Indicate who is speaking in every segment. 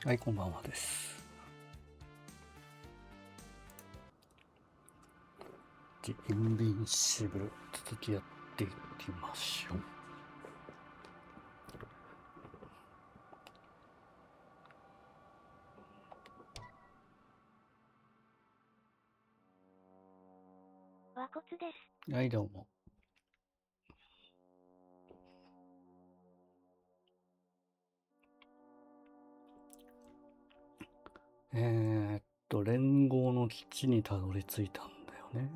Speaker 1: はい、こんばんはです。インビンシブル、続きやっていきましょう。
Speaker 2: 和骨です。
Speaker 1: はい、どうも。連合の基地にたどり着いたんだよね。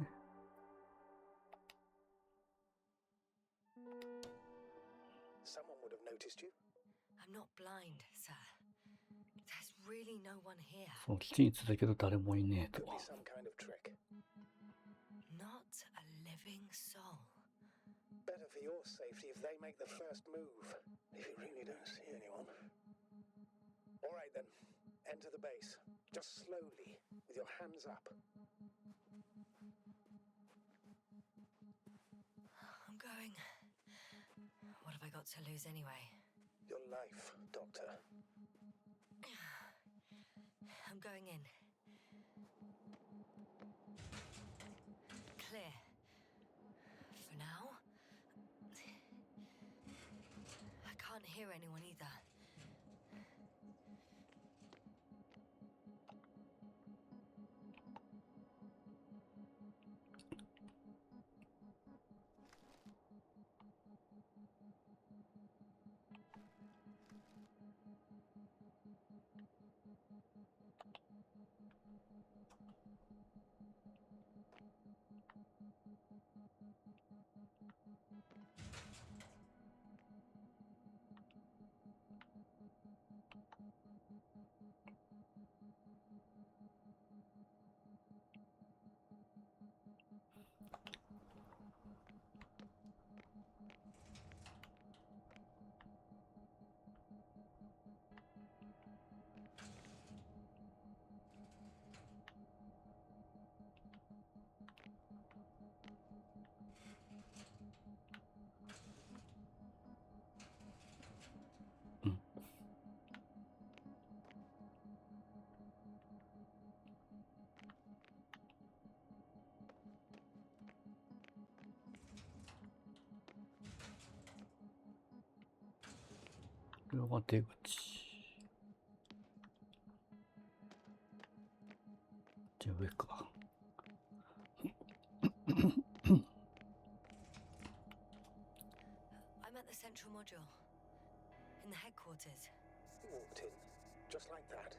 Speaker 3: Someone would have noticed you.
Speaker 4: I'm not blind, sir. There's really no one here.
Speaker 1: その基地に着いたけど誰もいねえと。
Speaker 3: Could be some kind of trick.
Speaker 4: Not a living soul.
Speaker 3: Better for your safety if they make the first move. If you really don't see anyone. All right then. Enter the base. Just slowly, with your hands up.
Speaker 4: I'm going. What have I got to lose anyway?
Speaker 3: Your life, Doctor.
Speaker 4: I'm going in. Clear. For now. I can't hear anyone either.
Speaker 1: これは出口。じゃあ上か。
Speaker 4: I'm at the central module. In the headquarters.
Speaker 3: You walked in, just like that.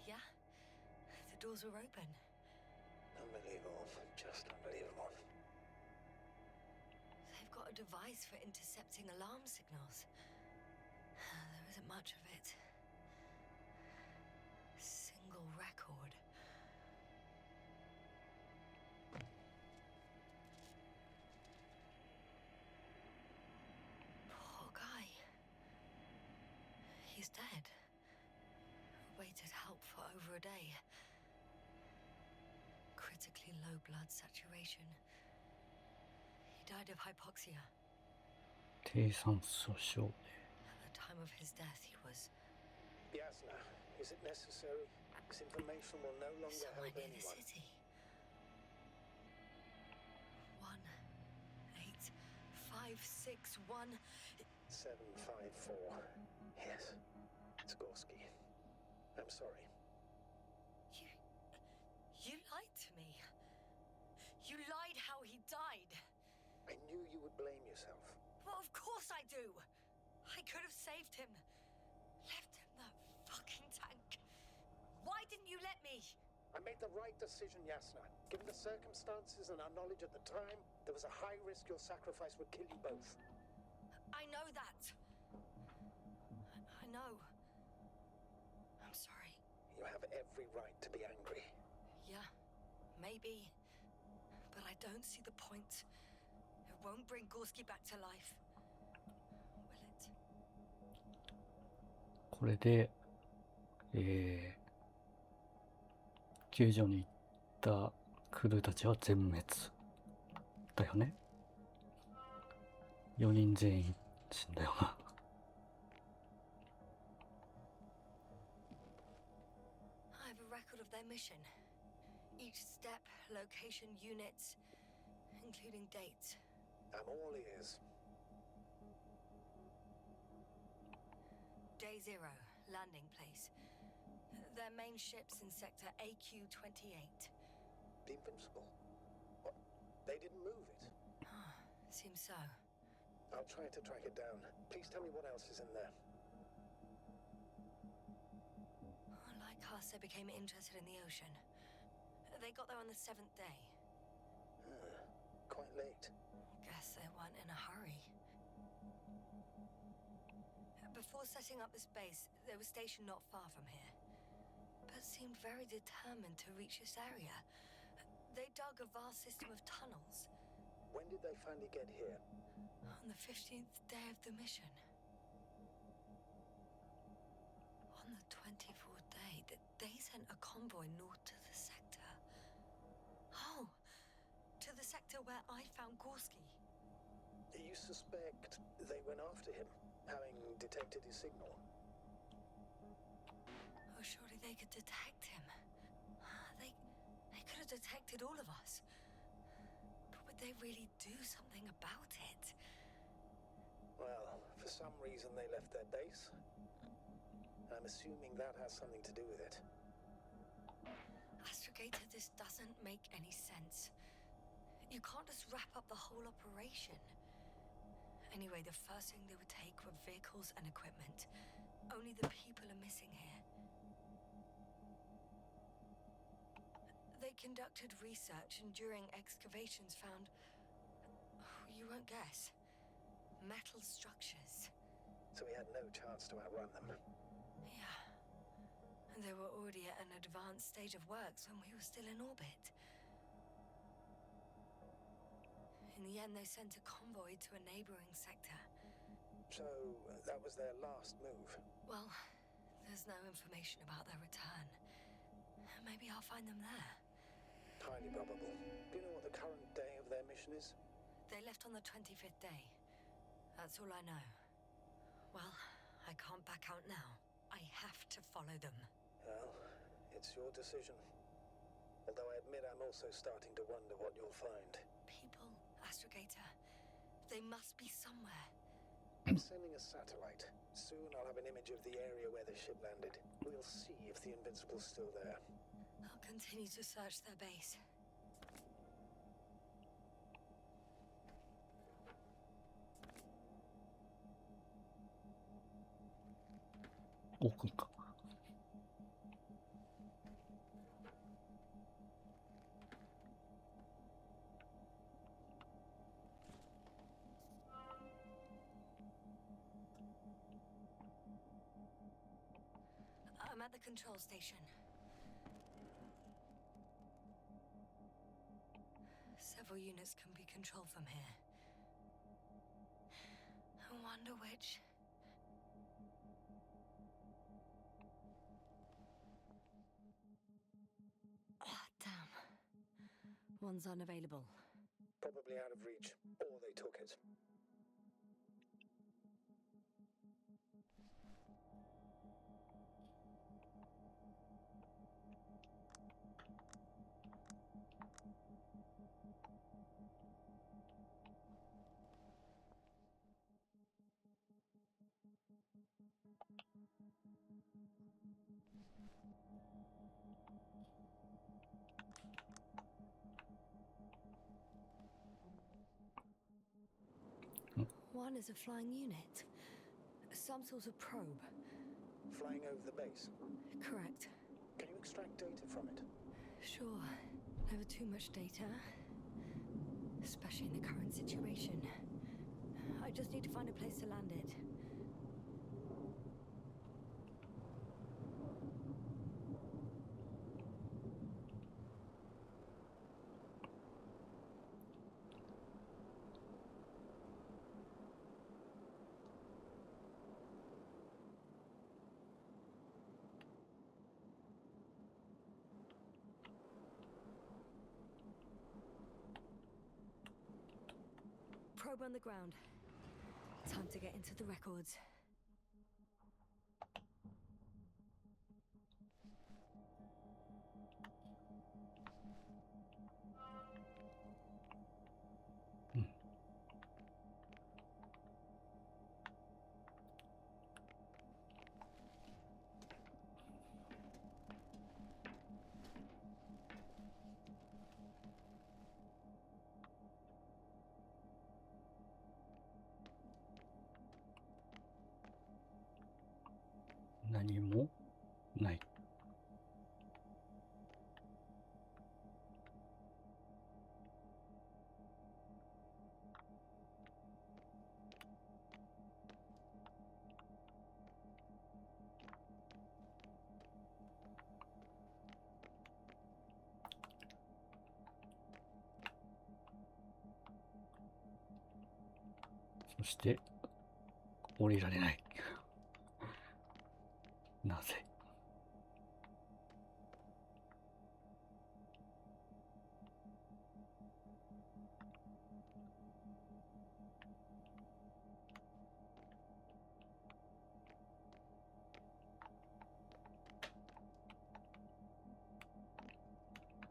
Speaker 4: Yeah? The doors were open.
Speaker 3: Unbelievable. Just unbelievable.
Speaker 4: They've got a device for intercepting alarm signals. There isn't much of it. Single record. Poor guy. He's dead. Waited help for over a day. Critically low blood saturation. He died of hypoxia.
Speaker 1: 低酸素症。
Speaker 4: At the time of his death, he was
Speaker 3: Yasna, is it necessary? This information will no longer
Speaker 4: somewhere
Speaker 3: help
Speaker 4: near the
Speaker 3: anyone.
Speaker 4: city. 18561.
Speaker 3: 754. Yes. It's Gorski. I'm sorry.
Speaker 4: You lied to me. You lied how he died.
Speaker 3: I knew you would blame yourself.
Speaker 4: Well, of course I do. I could have saved him. Left him that fucking tank. Why didn't you let me?
Speaker 3: I made the right decision, Yasna. Given the circumstances and our knowledge at the time, there was a high risk your sacrifice would kill you both.
Speaker 4: I know that. I know. I'm sorry.
Speaker 3: You have every right to be angry.
Speaker 4: Yeah, maybe. But I don't see the point. It won't bring Gorski back to life. Will it?
Speaker 1: これで、救助に行ったクルーたちは全滅だよね。4人全員死んだよな。
Speaker 4: record of their mission. Each step, location, units, including dates.
Speaker 3: I'm all ears.
Speaker 4: Day 0, landing place. Their main ship's in sector AQ-28.
Speaker 3: The Invincible? What? They didn't move it?
Speaker 4: Seems so.
Speaker 3: I'll try to track it down. Please tell me what else is in there.
Speaker 4: Like us, they became interested in the ocean. They got there on the 7th day.
Speaker 3: Quite late.
Speaker 4: Guess they weren't in a hurry. Before setting up this base, they were stationed not far from here, but seemed very determined to reach this area. They dug a vast system of tunnels.
Speaker 3: When did they finally get here?
Speaker 4: On the 15th day of the mission. On the 24th day, they sent a convoy north to the sector. Oh, to the sector where I found Gorski.
Speaker 3: You suspect they went after him, having detected his signal?
Speaker 4: Oh, surely they could detect him. They could have detected all of us. But would they really do something about it?
Speaker 3: Well, for some reason they left their base. I'm assuming that has something to do with it.
Speaker 4: Astrogator, this doesn't make any sense. You can't just wrap up the whole operation. Anyway, the first thing they would take were vehicles and equipment. Only the people are missing here. They conducted research and during excavations found... you won't guess. Metal structures.
Speaker 3: So we had no chance to outrun them.
Speaker 4: Yeah. And they were already at an advanced stage of works when we were still in orbit. In the end, they sent a convoy to a neighboring sector.
Speaker 3: So that was their last move.
Speaker 4: Well, there's no information about their return. Maybe I'll find them there.
Speaker 3: Highly probable. Do you know what the current day of their mission is?
Speaker 4: They left on the 25th day. That's all I know. Well, I can't back out now. I have to follow them.
Speaker 3: Well, it's your decision. Although I admit I'm also starting to wonder what you'll find.
Speaker 4: People, Astrogator. They must be somewhere.
Speaker 3: I'm sending a satellite. Soon I'll have an image of the area where the ship landed. We'll see if the Invincible's still there.
Speaker 4: I'll continue to search their base.
Speaker 1: 奥か。
Speaker 4: I'm at the control station. Several units can be controlled from here. I wonder which... Ah, damn. One's unavailable.
Speaker 3: Probably out of reach, or they took it.
Speaker 4: One is a flying unit. Some sort of probe.
Speaker 3: Flying over the base.
Speaker 4: Correct.
Speaker 3: Can you extract data from it?
Speaker 4: Sure. Never too much data. Especially in the current situation. I just need to find a place to land it. Probe on the ground. Time to get into the records.
Speaker 1: 何もない。そして降りられない。なぜ？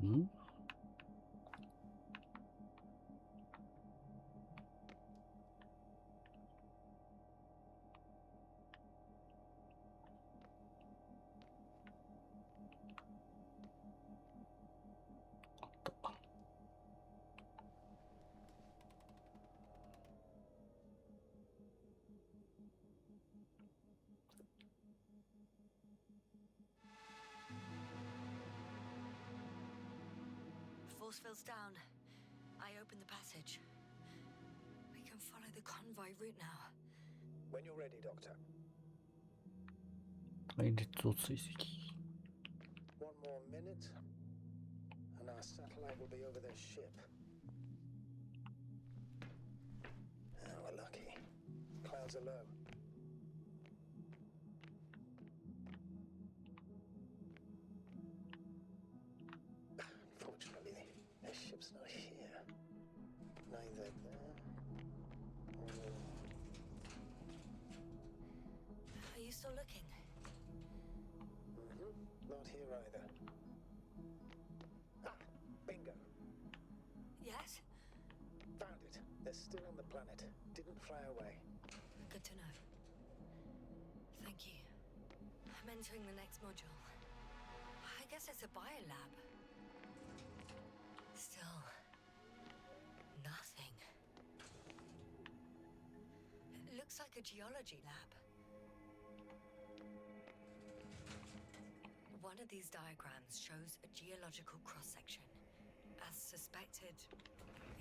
Speaker 1: ん？Force
Speaker 4: field's down. I open the passage. We can follow the convoy route now.
Speaker 3: When you're ready, Doctor.
Speaker 1: 隊列を追跡。
Speaker 3: One more minute, and our satellite will be over their ship. Oh, we're lucky. Clouds are low. Unfortunately, their ship's not here. Neither there or...
Speaker 4: Are you still looking?
Speaker 3: Not here either. Ah, bingo.
Speaker 4: Yes?
Speaker 3: Found it. They're still on the planet. Didn't fly away.
Speaker 4: Good to know. Thank you. I'm entering the next module. I guess it's a biolab. Still, nothing. It looks like a geology lab. One of these diagrams shows a geological cross-section. As suspected,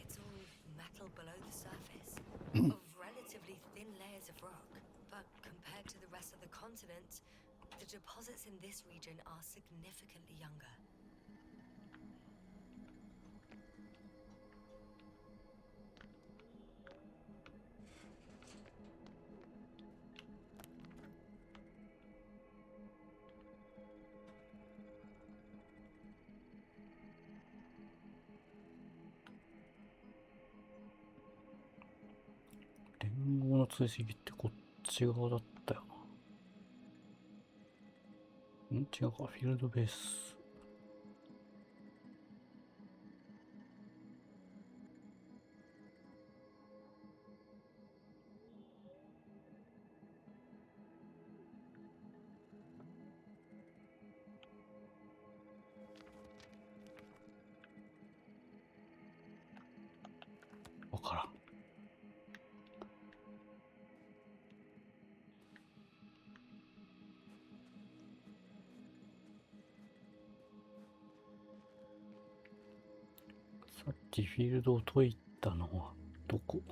Speaker 4: it's all metal below the surface, of relatively thin layers of rock. But compared to the rest of the continent, the deposits in this region are significantly younger.
Speaker 1: 連合の追跡ってこっち側だったよな。違うか、フィールドベース。わからん。さっきフィールドを解いたのはどこ？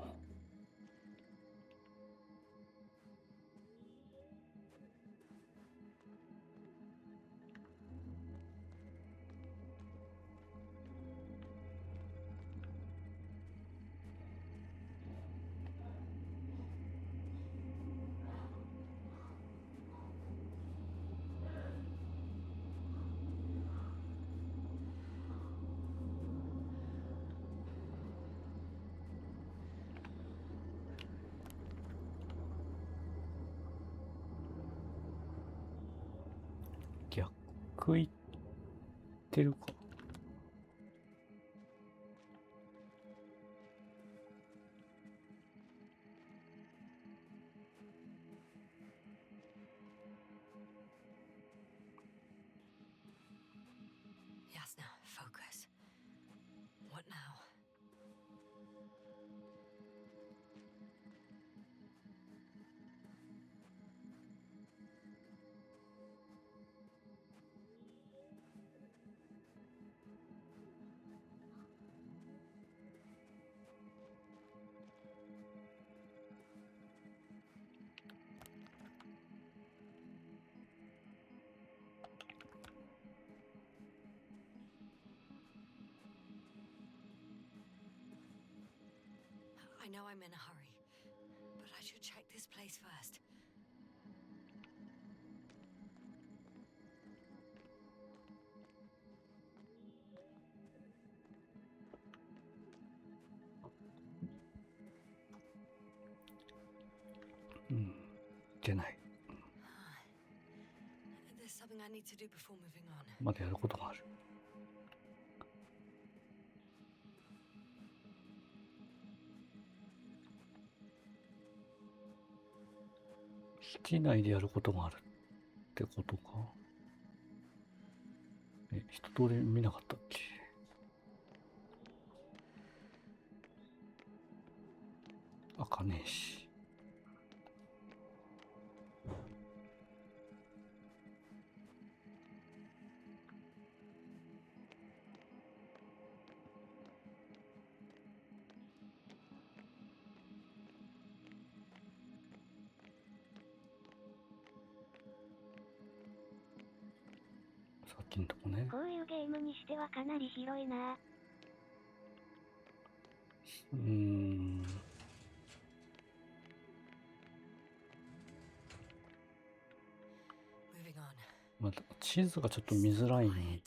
Speaker 1: 逆行ってるか。
Speaker 4: Yasna, focus. What now? know I'm in a hurry, but I should check this place first.
Speaker 1: 出ない。
Speaker 4: There's something I need to do before moving on.
Speaker 1: まだやることがある。敷地内でやることがあるってことか。一通り見なかったっけ。開かねえし。さっきのとこね。
Speaker 2: こういうゲームにしてはかなり広いな。
Speaker 4: Moving on.
Speaker 1: また地図がちょっと見づらいね。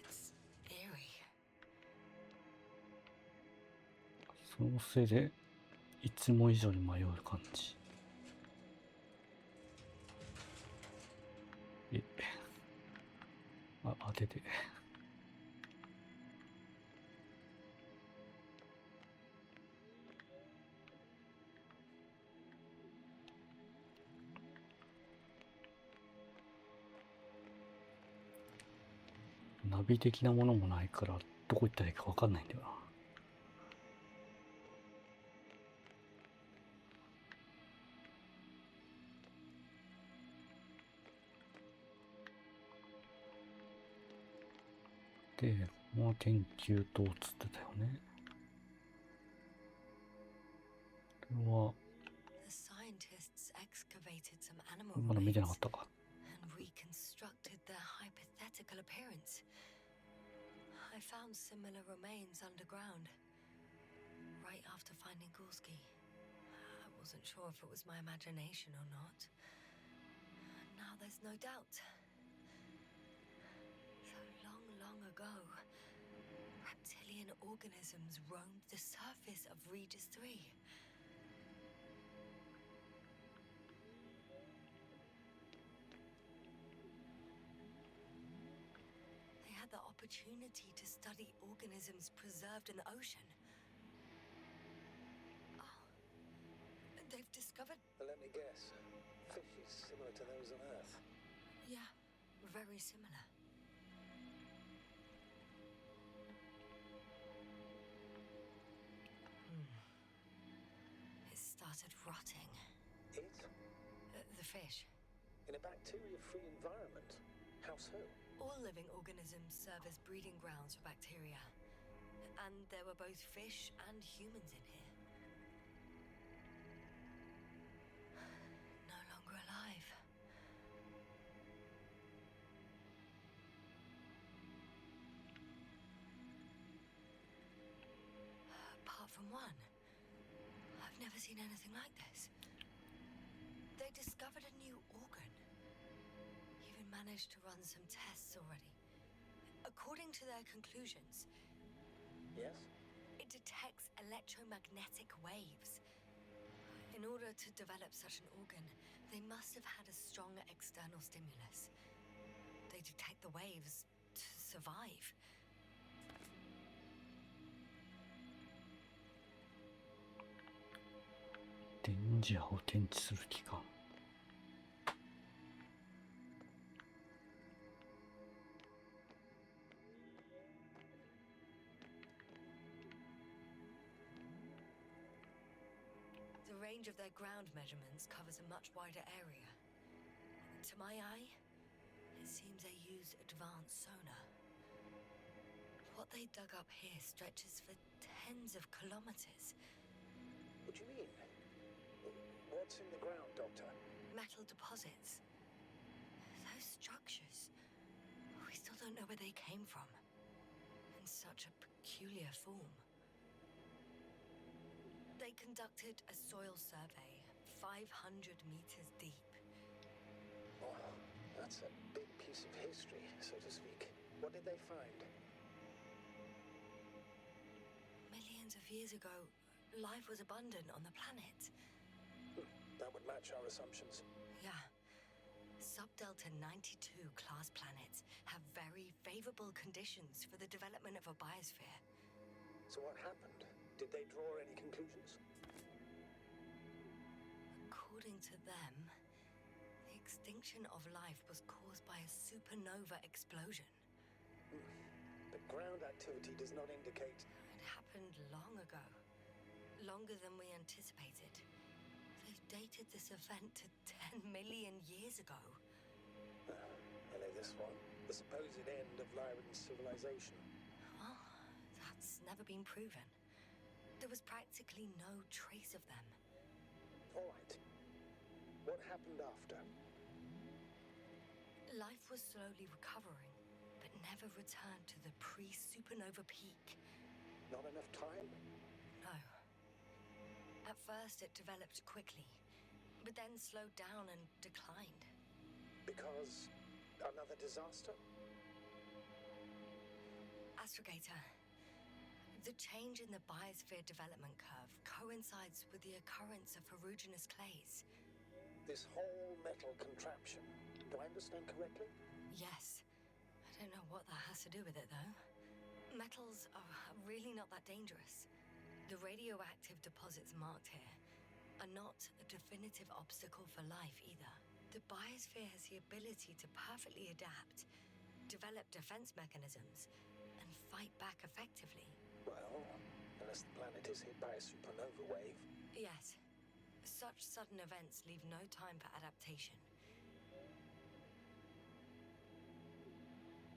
Speaker 4: It's eerie.
Speaker 1: そのせいでいつも以上に迷う感じ。当てて。ナビ的なものもないからどこ行ったらいいか分かんないんだよな。で、ここは研究棟っつってたよね。これは
Speaker 4: The scientists excavated some animal
Speaker 1: まだ見てなか
Speaker 4: remains
Speaker 1: ったか。
Speaker 4: and reconstructed their hypothetical appearance. I found similar remains underground, right after finding Gorski. I wasn't sure if it was my imagination or not. Now there's no doubt. So long ago, reptilian organisms roamed the surface of Regis 3. They had the opportunity to study organisms preserved in the ocean. Oh, they've discovered...
Speaker 3: Let me guess. Fishes similar to those on Earth.
Speaker 4: Yeah, very similar. It started rotting.
Speaker 3: It?
Speaker 4: The fish.
Speaker 3: In a bacteria-free environment? How so?
Speaker 4: All living organisms serve as breeding grounds for bacteria. And there were both fish and humans in here. No longer alive. Apart from one, I've never seen anything like this. They discovered a new organ. Even managed to run some tests already. According to their conclusions,
Speaker 3: Yes?
Speaker 4: it detects electromagnetic waves. In order to develop such an organ, they must have had a strong external stimulus. They detect the waves to survive.
Speaker 1: Danger を検知する器官。
Speaker 4: The range of their ground measurements covers a much wider area. To my eye, it seems they use advanced sonar. What they dug up here stretches for tens of kilometers.
Speaker 3: What do you mean? What's in the ground, Doctor?
Speaker 4: Metal deposits. Those structures. We still don't know where they came from. In such a peculiar form. They conducted a soil survey 500 meters deep.
Speaker 3: Oh, that's a big piece of history, so to speak. What did they find?
Speaker 4: Millions of years ago, life was abundant on the planet.
Speaker 3: That would match our assumptions.
Speaker 4: Yeah. Subdelta 92 class planets have very favorable conditions for the development of a biosphere.
Speaker 3: So what happened? Did they draw any conclusions?
Speaker 4: According to them, the extinction of life was caused by a supernova explosion.
Speaker 3: But ground activity does not indicate...
Speaker 4: It happened long ago. Longer than we anticipated. They've dated this event to 10 million years ago.
Speaker 3: Are they this one? The supposed end of Lyran's civilization?
Speaker 4: Well, that's never been proven. There was practically no trace of them.
Speaker 3: All right. What happened after?
Speaker 4: Life was slowly recovering, but never returned to the pre-supernova peak.
Speaker 3: Not enough time?
Speaker 4: No. At first, it developed quickly, but then slowed down and declined.
Speaker 3: Because another disaster?
Speaker 4: Astrogator, the change in the biosphere development curve coincides with the occurrence of ferruginous clays.
Speaker 3: This whole metal contraption. Do I understand correctly?
Speaker 4: Yes. I don't know what that has to do with it, though. Metals are really not that dangerous. The radioactive deposits marked here are not a definitive obstacle for life either. The biosphere has the ability to perfectly adapt, develop defense mechanisms, and fight back effectively.
Speaker 3: Well, unless the planet is hit by a supernova wave.
Speaker 4: Yes. Such sudden events leave no time for adaptation.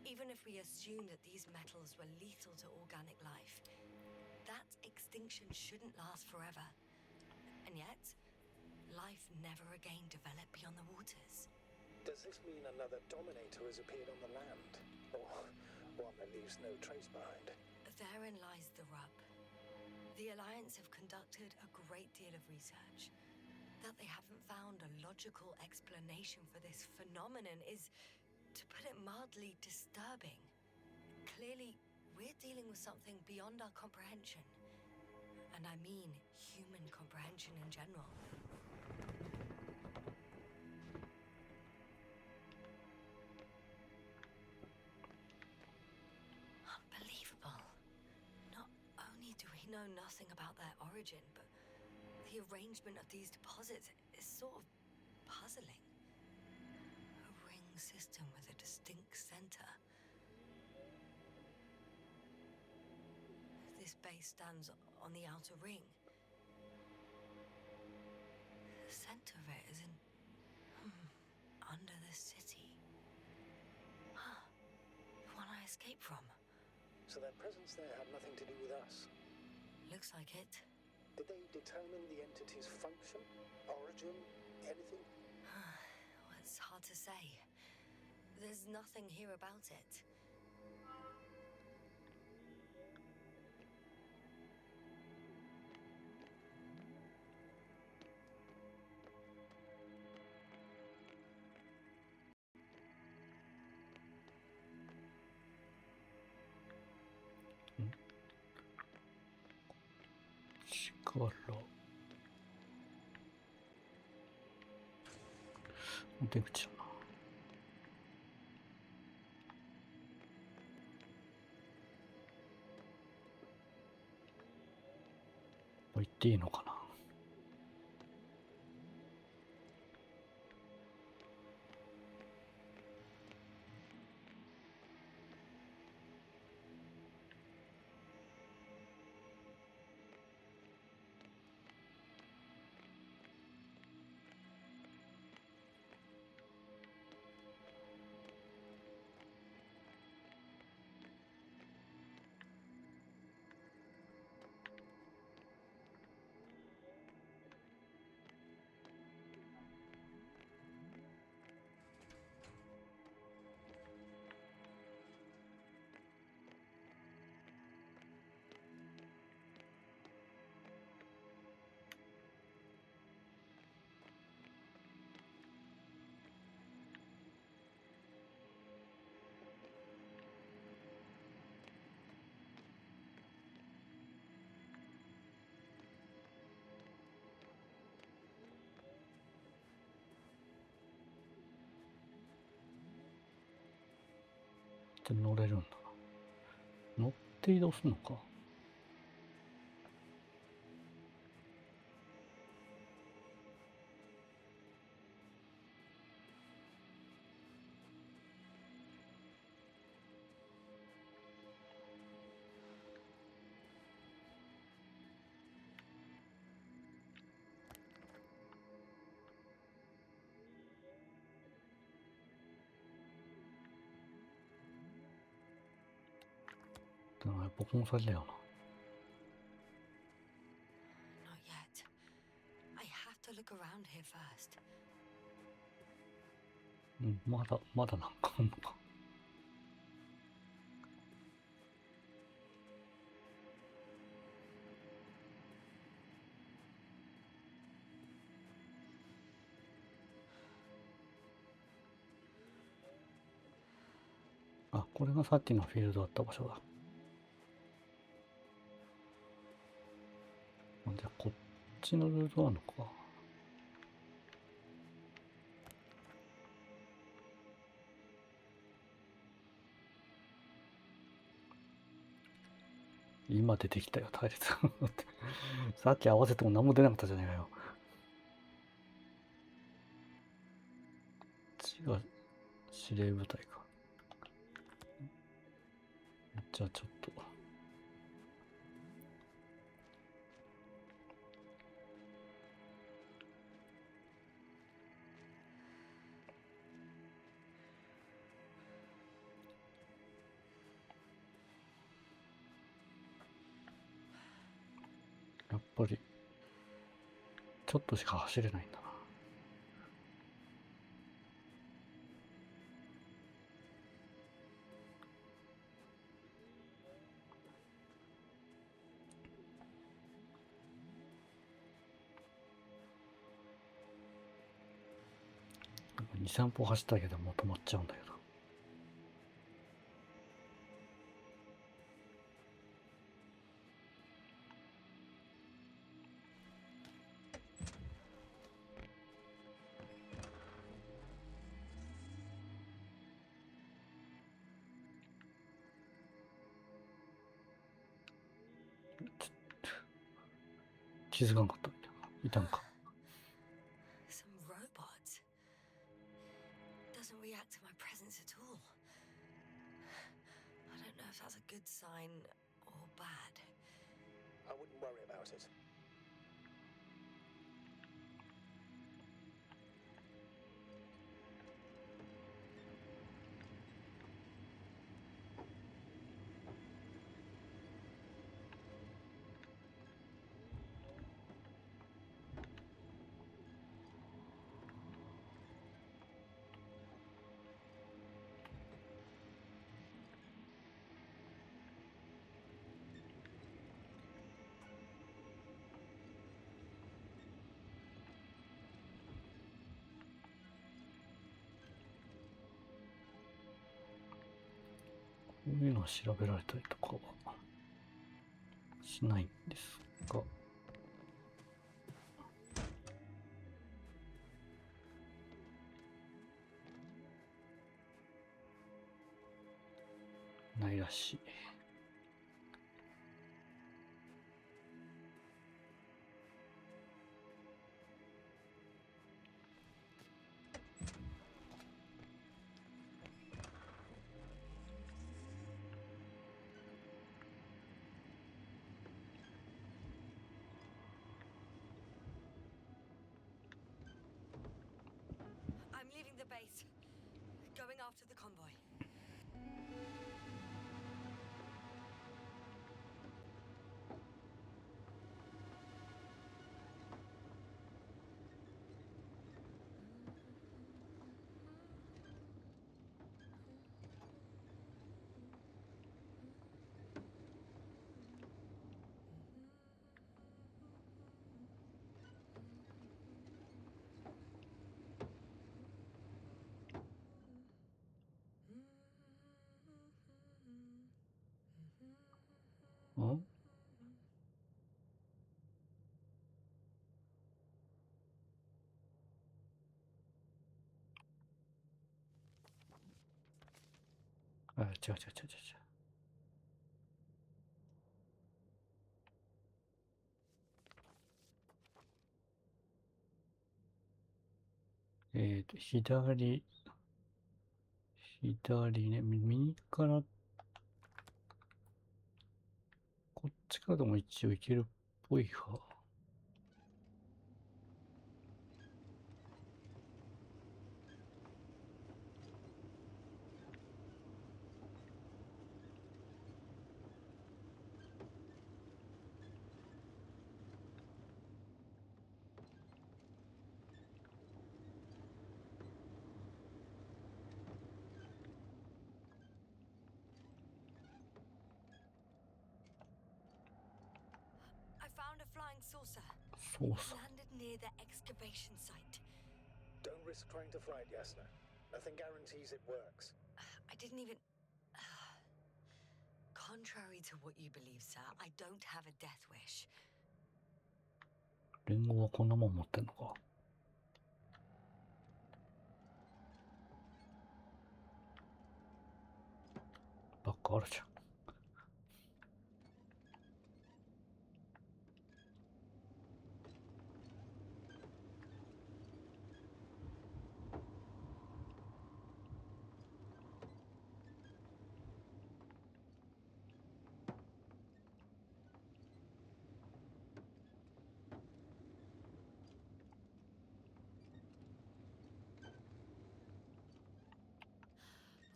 Speaker 4: Even if we assume that these metals were lethal to organic life, that extinction shouldn't last forever. And yet, life never again developed beyond the waters.
Speaker 3: Does this mean another Dominator has appeared on the land? Or one that leaves no trace behind?
Speaker 4: Therein lies the rub. The Alliance have conducted a great deal of research. That they haven't found a logical explanation for this phenomenon is, to put it mildly, disturbing. Clearly, we're dealing with something beyond our comprehension. And I mean human comprehension in general. Unbelievable. Not only do we know nothing about their origin, but the arrangement of these deposits is sort of puzzling. A ring system with a distinct center. This base stands on the outer ring. The center of it is in... under the city. Huh. The one I escaped from.
Speaker 3: So their presence there had nothing to do with us?
Speaker 4: Looks like it.
Speaker 3: Did they determine the entity's function, origin, anything?
Speaker 4: Well, it's hard to say. There's nothing here about it.
Speaker 1: 力出口だな。行っていいのかな。って乗れるんだ。乗って移動するのか。でも僕もそれだよな。
Speaker 4: Not yet. I have to look around here first.
Speaker 1: うん、まだなんかあんのか。あ、これがさっきのフィールドだった場所だ。じゃあこっちのルートなのか。今出てきたよ、対立。さっき合わせても何も出なかったじゃないかよ。こっちが司令部隊か。じゃあちょっと。やっぱりちょっとしか走れないんだな。2、3歩走ったけどもう止まっちゃうんだけど。気づかなかった。いたんか。
Speaker 4: Some robots. Doesn't react to my presence at all. I don't know if that's a good sign or bad.
Speaker 3: I wouldn't worry about it.
Speaker 1: こういうのは調べられたりとかはしないんですが、ないらしい。
Speaker 4: I'm leaving the base. Going after the convoy.
Speaker 1: ん？違う。左ね、右からこっちからでも一応行けるっぽいか。
Speaker 4: I found a flying saucer.
Speaker 1: そうさ。
Speaker 4: Landed near the excavation site.
Speaker 3: Don't risk trying to fly it, Yasna. Nothing guarantees it works.
Speaker 4: I didn't even. Contrary to what you believe, sir, I don't have a death wish.
Speaker 1: 連合はこんなもん持ってんのか。バッグあるじゃん。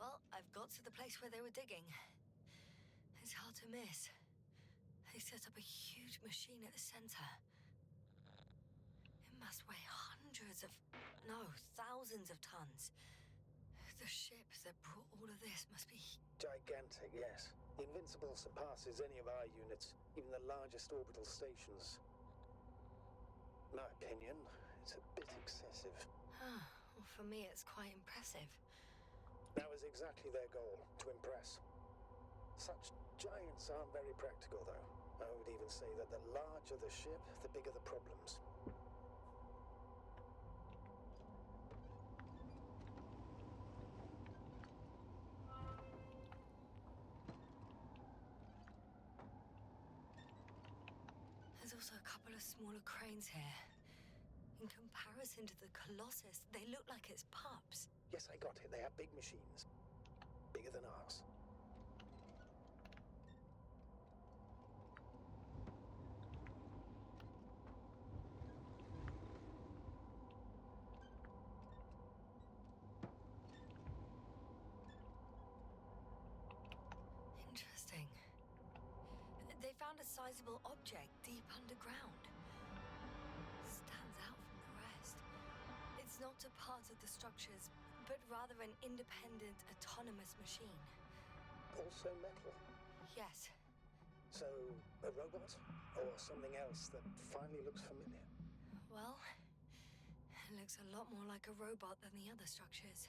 Speaker 4: Well, I've got to the place where they were digging. It's hard to miss. They set up a huge machine at the center. It must weigh hundreds of, no, thousands of tons. The ship that brought all of this must be...
Speaker 3: Gigantic, yes. The Invincible surpasses any of our units, even the largest orbital stations. My opinion, it's a bit excessive.
Speaker 4: Well, for me, it's quite impressive.
Speaker 3: That was exactly their goal, to impress. Such giants aren't very practical, though. I would even say that the larger the ship, the bigger the problems.
Speaker 4: There's also a couple of smaller cranes here. In comparison to the Colossus, they look like it's pups.
Speaker 3: Yes, I got it. They have big machines. Bigger than ours.
Speaker 4: Interesting. They found a sizable object deep underground. Stands out from the rest. It's not a part of the structures, but rather an independent, autonomous machine.
Speaker 3: Also metal.
Speaker 4: Yes.
Speaker 3: So, a robot? Or something else that finally looks familiar?
Speaker 4: Well, it looks a lot more like a robot than the other structures.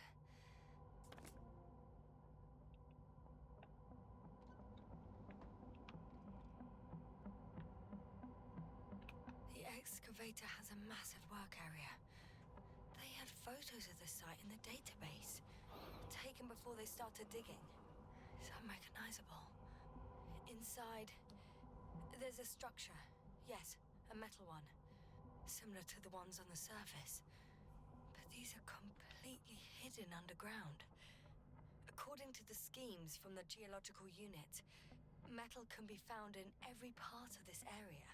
Speaker 4: The excavator has a massive work area. They had photos of the site in the database, taken before they started digging. It's unrecognizable. Inside, there's a structure. Yes, a metal one. Similar to the ones on the surface. But these are completely hidden underground. According to the schemes from the geological unit, metal can be found in every part of this area.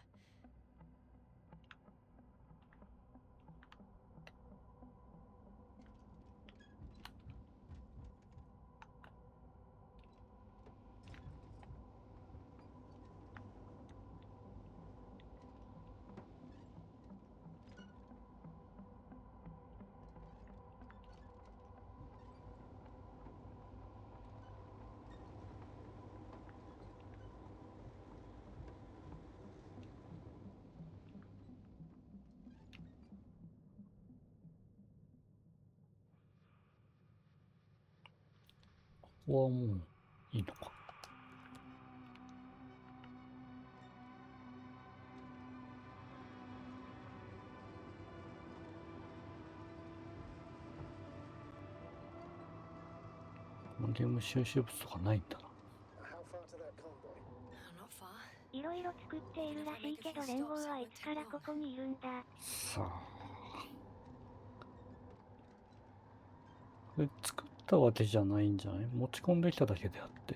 Speaker 1: ここはもういいのか。このゲーム収集物とかないんだな。
Speaker 3: How far to that convoy?
Speaker 4: Not far.
Speaker 2: いろいろ作っているらしいけど連合はいつからここにいるんだ。
Speaker 1: さあ、これ作ったわけじゃないんじゃない？持ち込んできただけであって。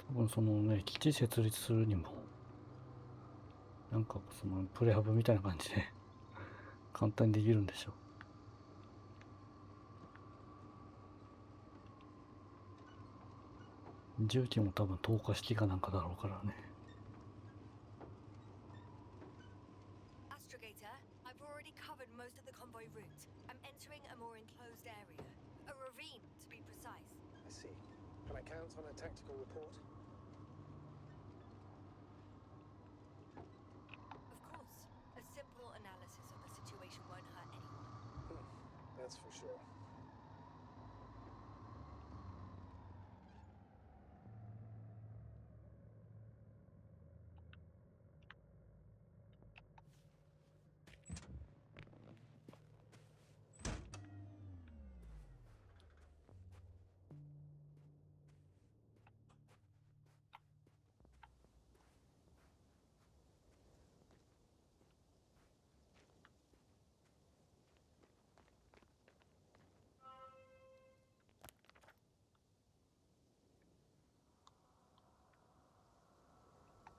Speaker 1: 多分そのね、基地設立するにもなんかそのプレハブみたいな感じで簡単にできるんでしょう。重機も多分投下式かなんかだろうからね。
Speaker 4: Astrogator, I've already covered most of the convoy route. I'm entering a more enclosed area. A ravine, to be precise.
Speaker 3: I see. Can I count on a tactical report?
Speaker 4: Of course, a simple analysis of the situation won't hurt anyone.
Speaker 3: That's for sure.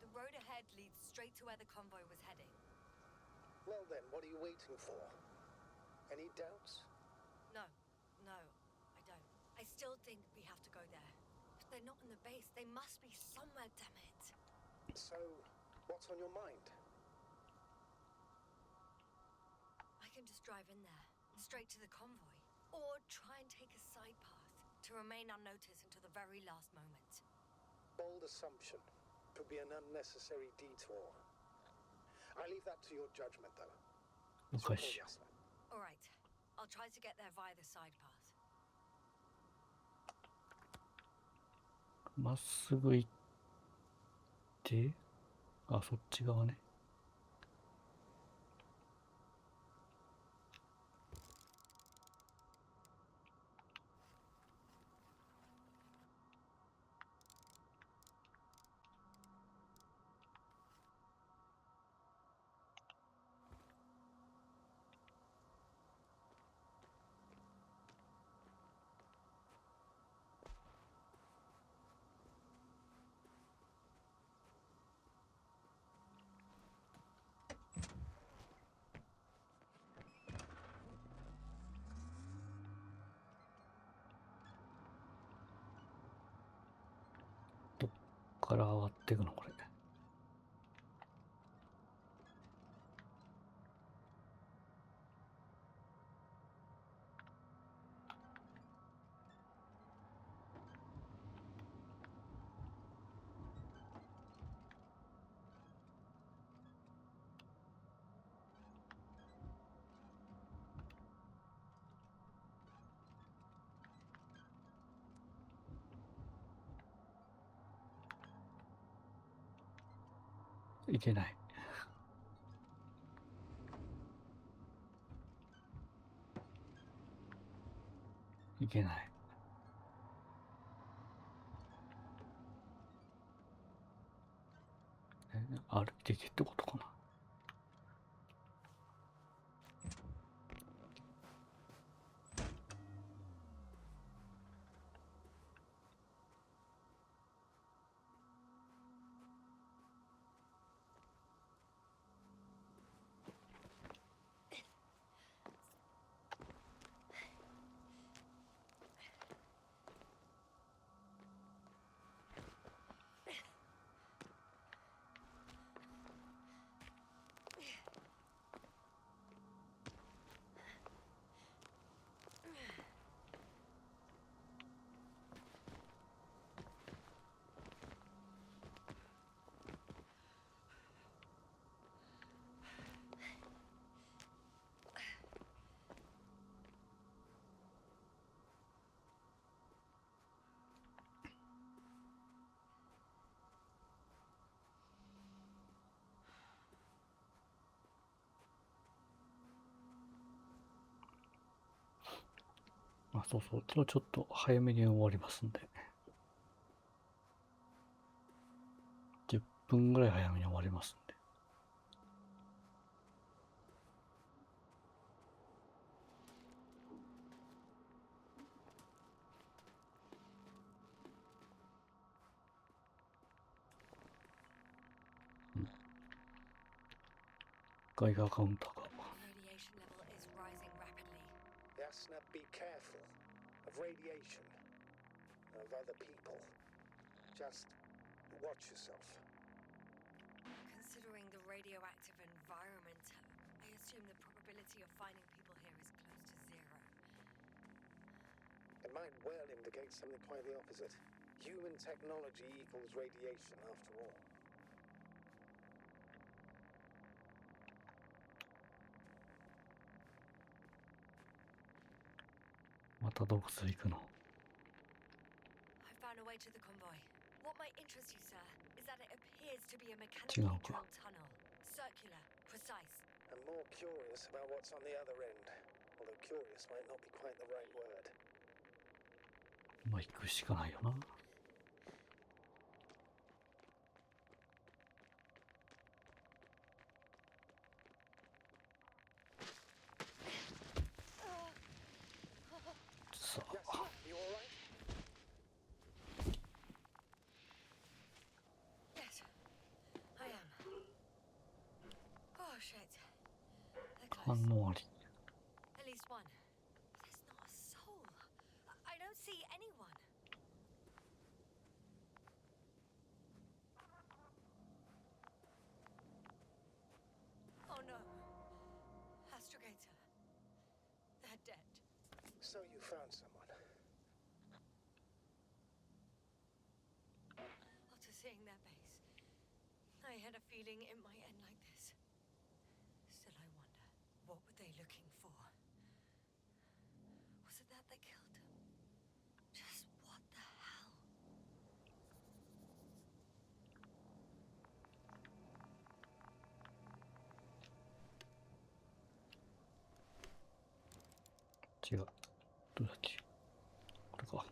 Speaker 4: The road ahead leads straight to where the convoy was heading.
Speaker 3: Well then, what are you waiting for? Any doubts?
Speaker 4: No, I don't. I still think we have to go there. But they're not in the base. They must be somewhere, damn it.
Speaker 3: So, what's on your mind?
Speaker 4: I can just drive in there, straight to the convoy. Or try and take a side path to remain unnoticed until the very last moment.
Speaker 3: Bold assumption. Could be an unnecessary detour. I leave that to your judgment, though.
Speaker 1: おかしい。
Speaker 4: Alright, I'll try to get there via the side path.
Speaker 1: まっすぐ行って、あ、そっち側ね。どっから上がっていくのこれ。いけない。いけない。歩いていけってことかな。あ、そうそう、今日ちょっと早めに終わりますんで。10分ぐらい早めに終わりますんで。ガイガーカウンターが。
Speaker 4: Radiation level is rising rapidly.
Speaker 3: Yasna, be careful of radiation, of other people. Just watch yourself.
Speaker 4: Considering the radioactive environment, I assume the probability of finding people here is close to zero.
Speaker 3: It might well indicate something quite the opposite. Human technology equals radiation, after all.
Speaker 1: また洞窟行くの。
Speaker 4: I found a way to the convoy. What might interest you, sir, is that it appears to be a mechanically drilled tunnel. Circular, precise.
Speaker 3: I'm more curious about what's on the other end. Although curious might not be quite the right word.
Speaker 1: まあ行くしかないよな。さあ。
Speaker 3: You all right?
Speaker 4: Yes, I am. Oh, shit. They're
Speaker 1: 反
Speaker 4: close.
Speaker 1: 応あり。
Speaker 4: At least one. There's not a soul. I don't see anyone. Oh no. Astrogator. They're dead.
Speaker 3: So you found someone.
Speaker 4: After seeing their base, I had a feeling it might end like this. Still, I wonder, what were they looking for? Was it that they killed him? Just what the hell?
Speaker 1: 違う。どうだっけ。これか。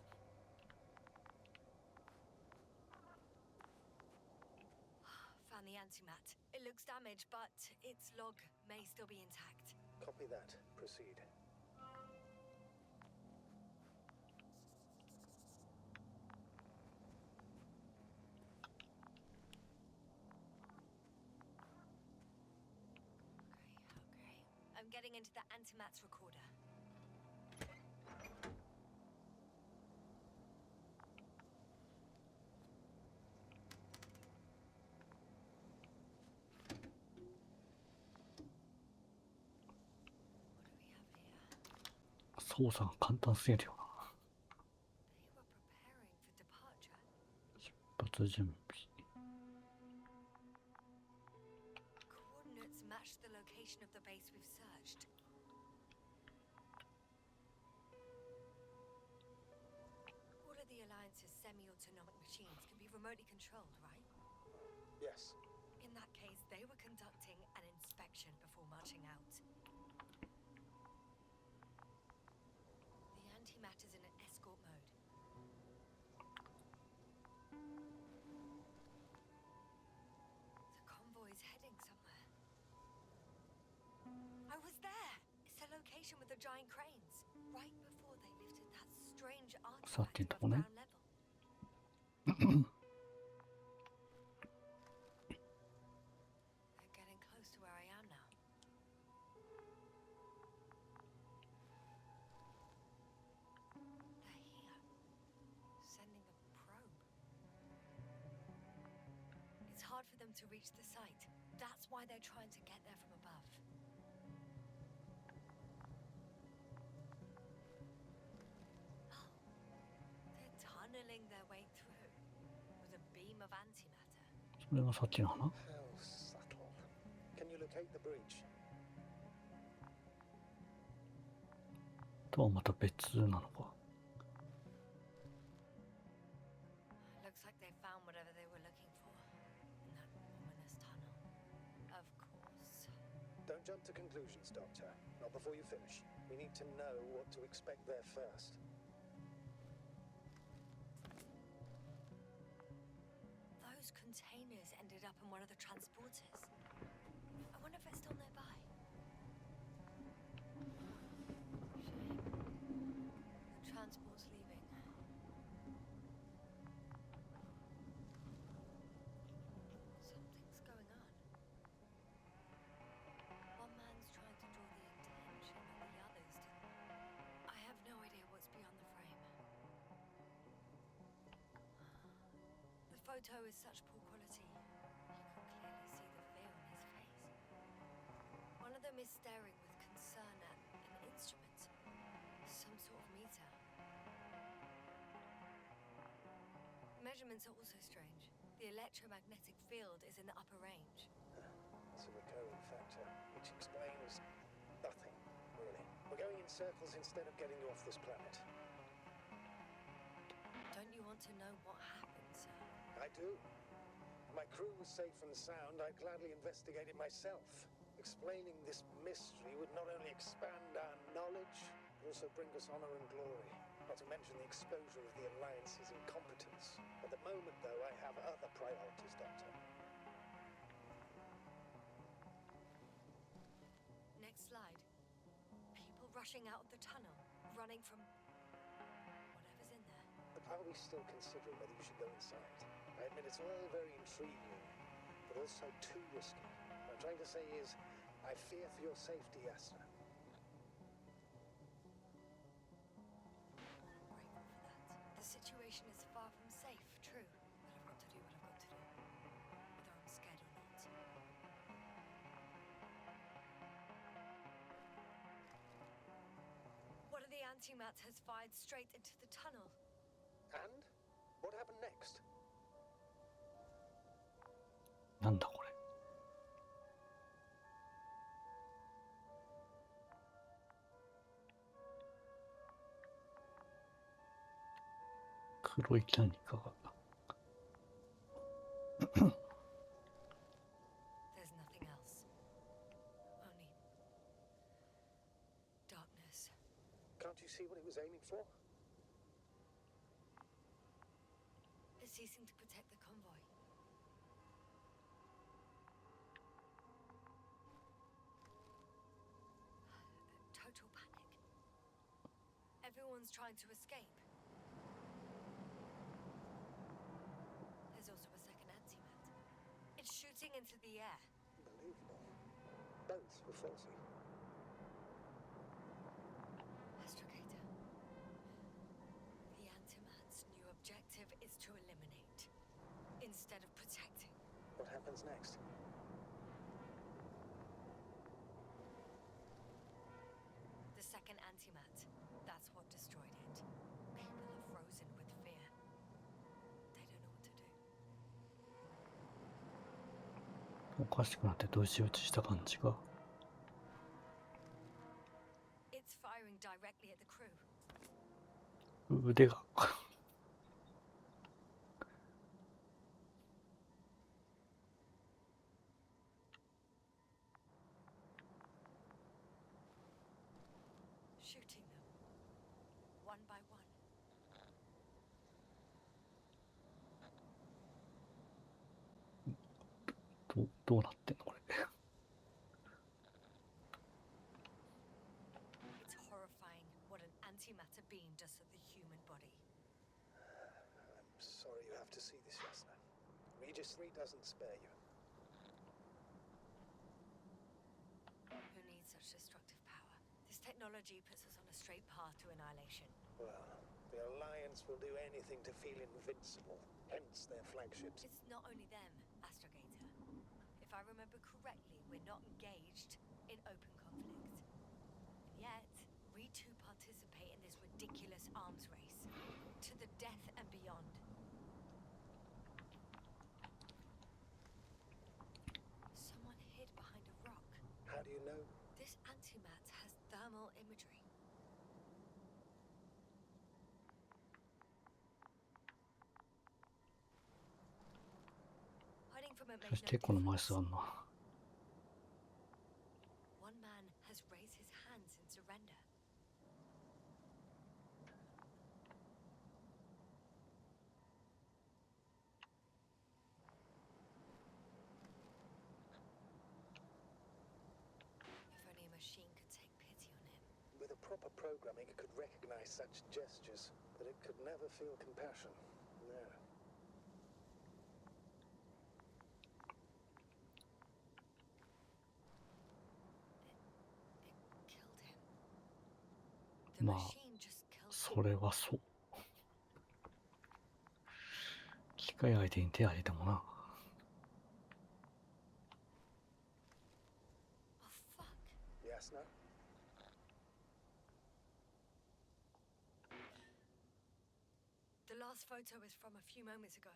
Speaker 4: Found the antimat. It looks damaged, but its log may still be intact.
Speaker 3: Copy that. Proceed.
Speaker 4: Okay. I'm getting into the antimat's recorder. What do we have here?
Speaker 1: 操作が簡単すぎるよな。
Speaker 4: They were preparing for departure.
Speaker 1: 出発準備。
Speaker 4: Coordinates match the location of the base we've searched. All of the Alliance's semi-autonomic machines can be remotely controlled, right?
Speaker 3: Yes.
Speaker 4: In that case, they were conducting an inspection before marching out. The antimatter's in an escort mode. The convoy's heading somewhere. I was there! It's the location with the giant cranes. Right before they lifted that strange artifact
Speaker 1: Sakin
Speaker 4: above
Speaker 1: tone.
Speaker 4: ground level. They're getting close to where I am now. They're here. Sending a probe. It's hard for them to reach the site. That's why they're trying to get there from above. Oh, they're tunneling their way through with a beam of antimatter.
Speaker 1: それがさっきの花。
Speaker 3: How subtle. Can you locate the breach?
Speaker 1: とはまた別なのか。
Speaker 4: Looks like they found whatever they were looking for in that ominous tunnel. Of course.
Speaker 3: Don't jump to conclusions, Doctor. Not before you finish. We need to know what to expect there first.
Speaker 4: Those containers ended up in one of the transporters. I wonder if they're still nearby. Shame. The transport's leaving. Something's going on. One man's trying to draw the attention of the others to... I have no idea what's beyond the frame. The photo is such poor quality. You can clearly see the fear on his face. One of them is staring with concern at an instrument. Some sort of meter. Measurements are also strange. The electromagnetic field is in the upper range.
Speaker 3: It's a recurring factor, which explains nothing, really. We're going in circles instead of getting you off this planet.
Speaker 4: Don't you want to know what happened, sir?
Speaker 3: I do. My crew was safe and sound. I'd gladly investigate it myself. Explaining this mystery would not only expand our knowledge, but also bring us honor and glory. Not to mention the exposure of the Alliance's incompetence. At the moment, though, I have other priorities, Doctor.
Speaker 4: Next slide. People rushing out of the tunnel, running from whatever's in there.
Speaker 3: But are we still considering whether you should go inside? I admit it's all very intriguing, but also too risky. What I'm trying to say is, I fear for your safety, Yasna.
Speaker 4: I'm grateful for that. The situation is far from safe, true. But I've got to do what I've got to do. Whether I'm scared or not. One of the antimats has fired straight into the tunnel.
Speaker 3: And? What happened next?
Speaker 1: なんだこれ。黒い何かが。
Speaker 4: There's nothing else. Only darkness.
Speaker 3: Can't you see what it was aiming for?
Speaker 4: It's ceasing to protect the convoy. Total panic. Everyone's trying to escape. There's also a second antimat. It's shooting into the air.
Speaker 3: Unbelievable. Both were faulty.
Speaker 4: Astrogator. The antimat's new objective is to eliminate, instead of protecting.
Speaker 3: What happens next?
Speaker 4: The second antimat. That's what destroyed it. People are frozen with fear. They don't know what to do.
Speaker 1: おかしくなってどうし打ちした感じが。
Speaker 4: It's firing directly at the crew.
Speaker 1: 腕が。
Speaker 4: Shooting them. One by one.
Speaker 1: どうなってんのこれ。
Speaker 4: It's horrifying what an antimatter beam does to the human body.
Speaker 3: I'm sorry you have to see this, Yasna. Regis 3 doesn't spare you.
Speaker 4: Who needs such destructive power? This technology puts us on a straight path to annihilation.
Speaker 3: Well, the Alliance will do anything to feel invincible, hence their flagships.
Speaker 4: It's not only them, Astrogator. If I remember correctly, we're not engaged in open conflict. And yet, we too participate in this ridiculous arms race. To the death and beyond. Someone hid behind a rock.
Speaker 3: How do you know?
Speaker 4: This antimat has thermal imagery. Hiding from it
Speaker 1: そ
Speaker 4: made
Speaker 1: し
Speaker 4: no
Speaker 1: てこの枚
Speaker 4: difference.
Speaker 1: 数あんな。
Speaker 4: One man has raised his hands in surrender. machine could take pity on him.
Speaker 3: With a proper programming, it could recognize such gestures, but it could never feel compassion. No.
Speaker 4: It killed him. The
Speaker 1: まあ
Speaker 4: machine just killed him.
Speaker 1: それはそう。機械相手に手を挙げてもな。
Speaker 4: Oh fuck.
Speaker 3: Yes, no?
Speaker 4: The last photo is from a few moments ago.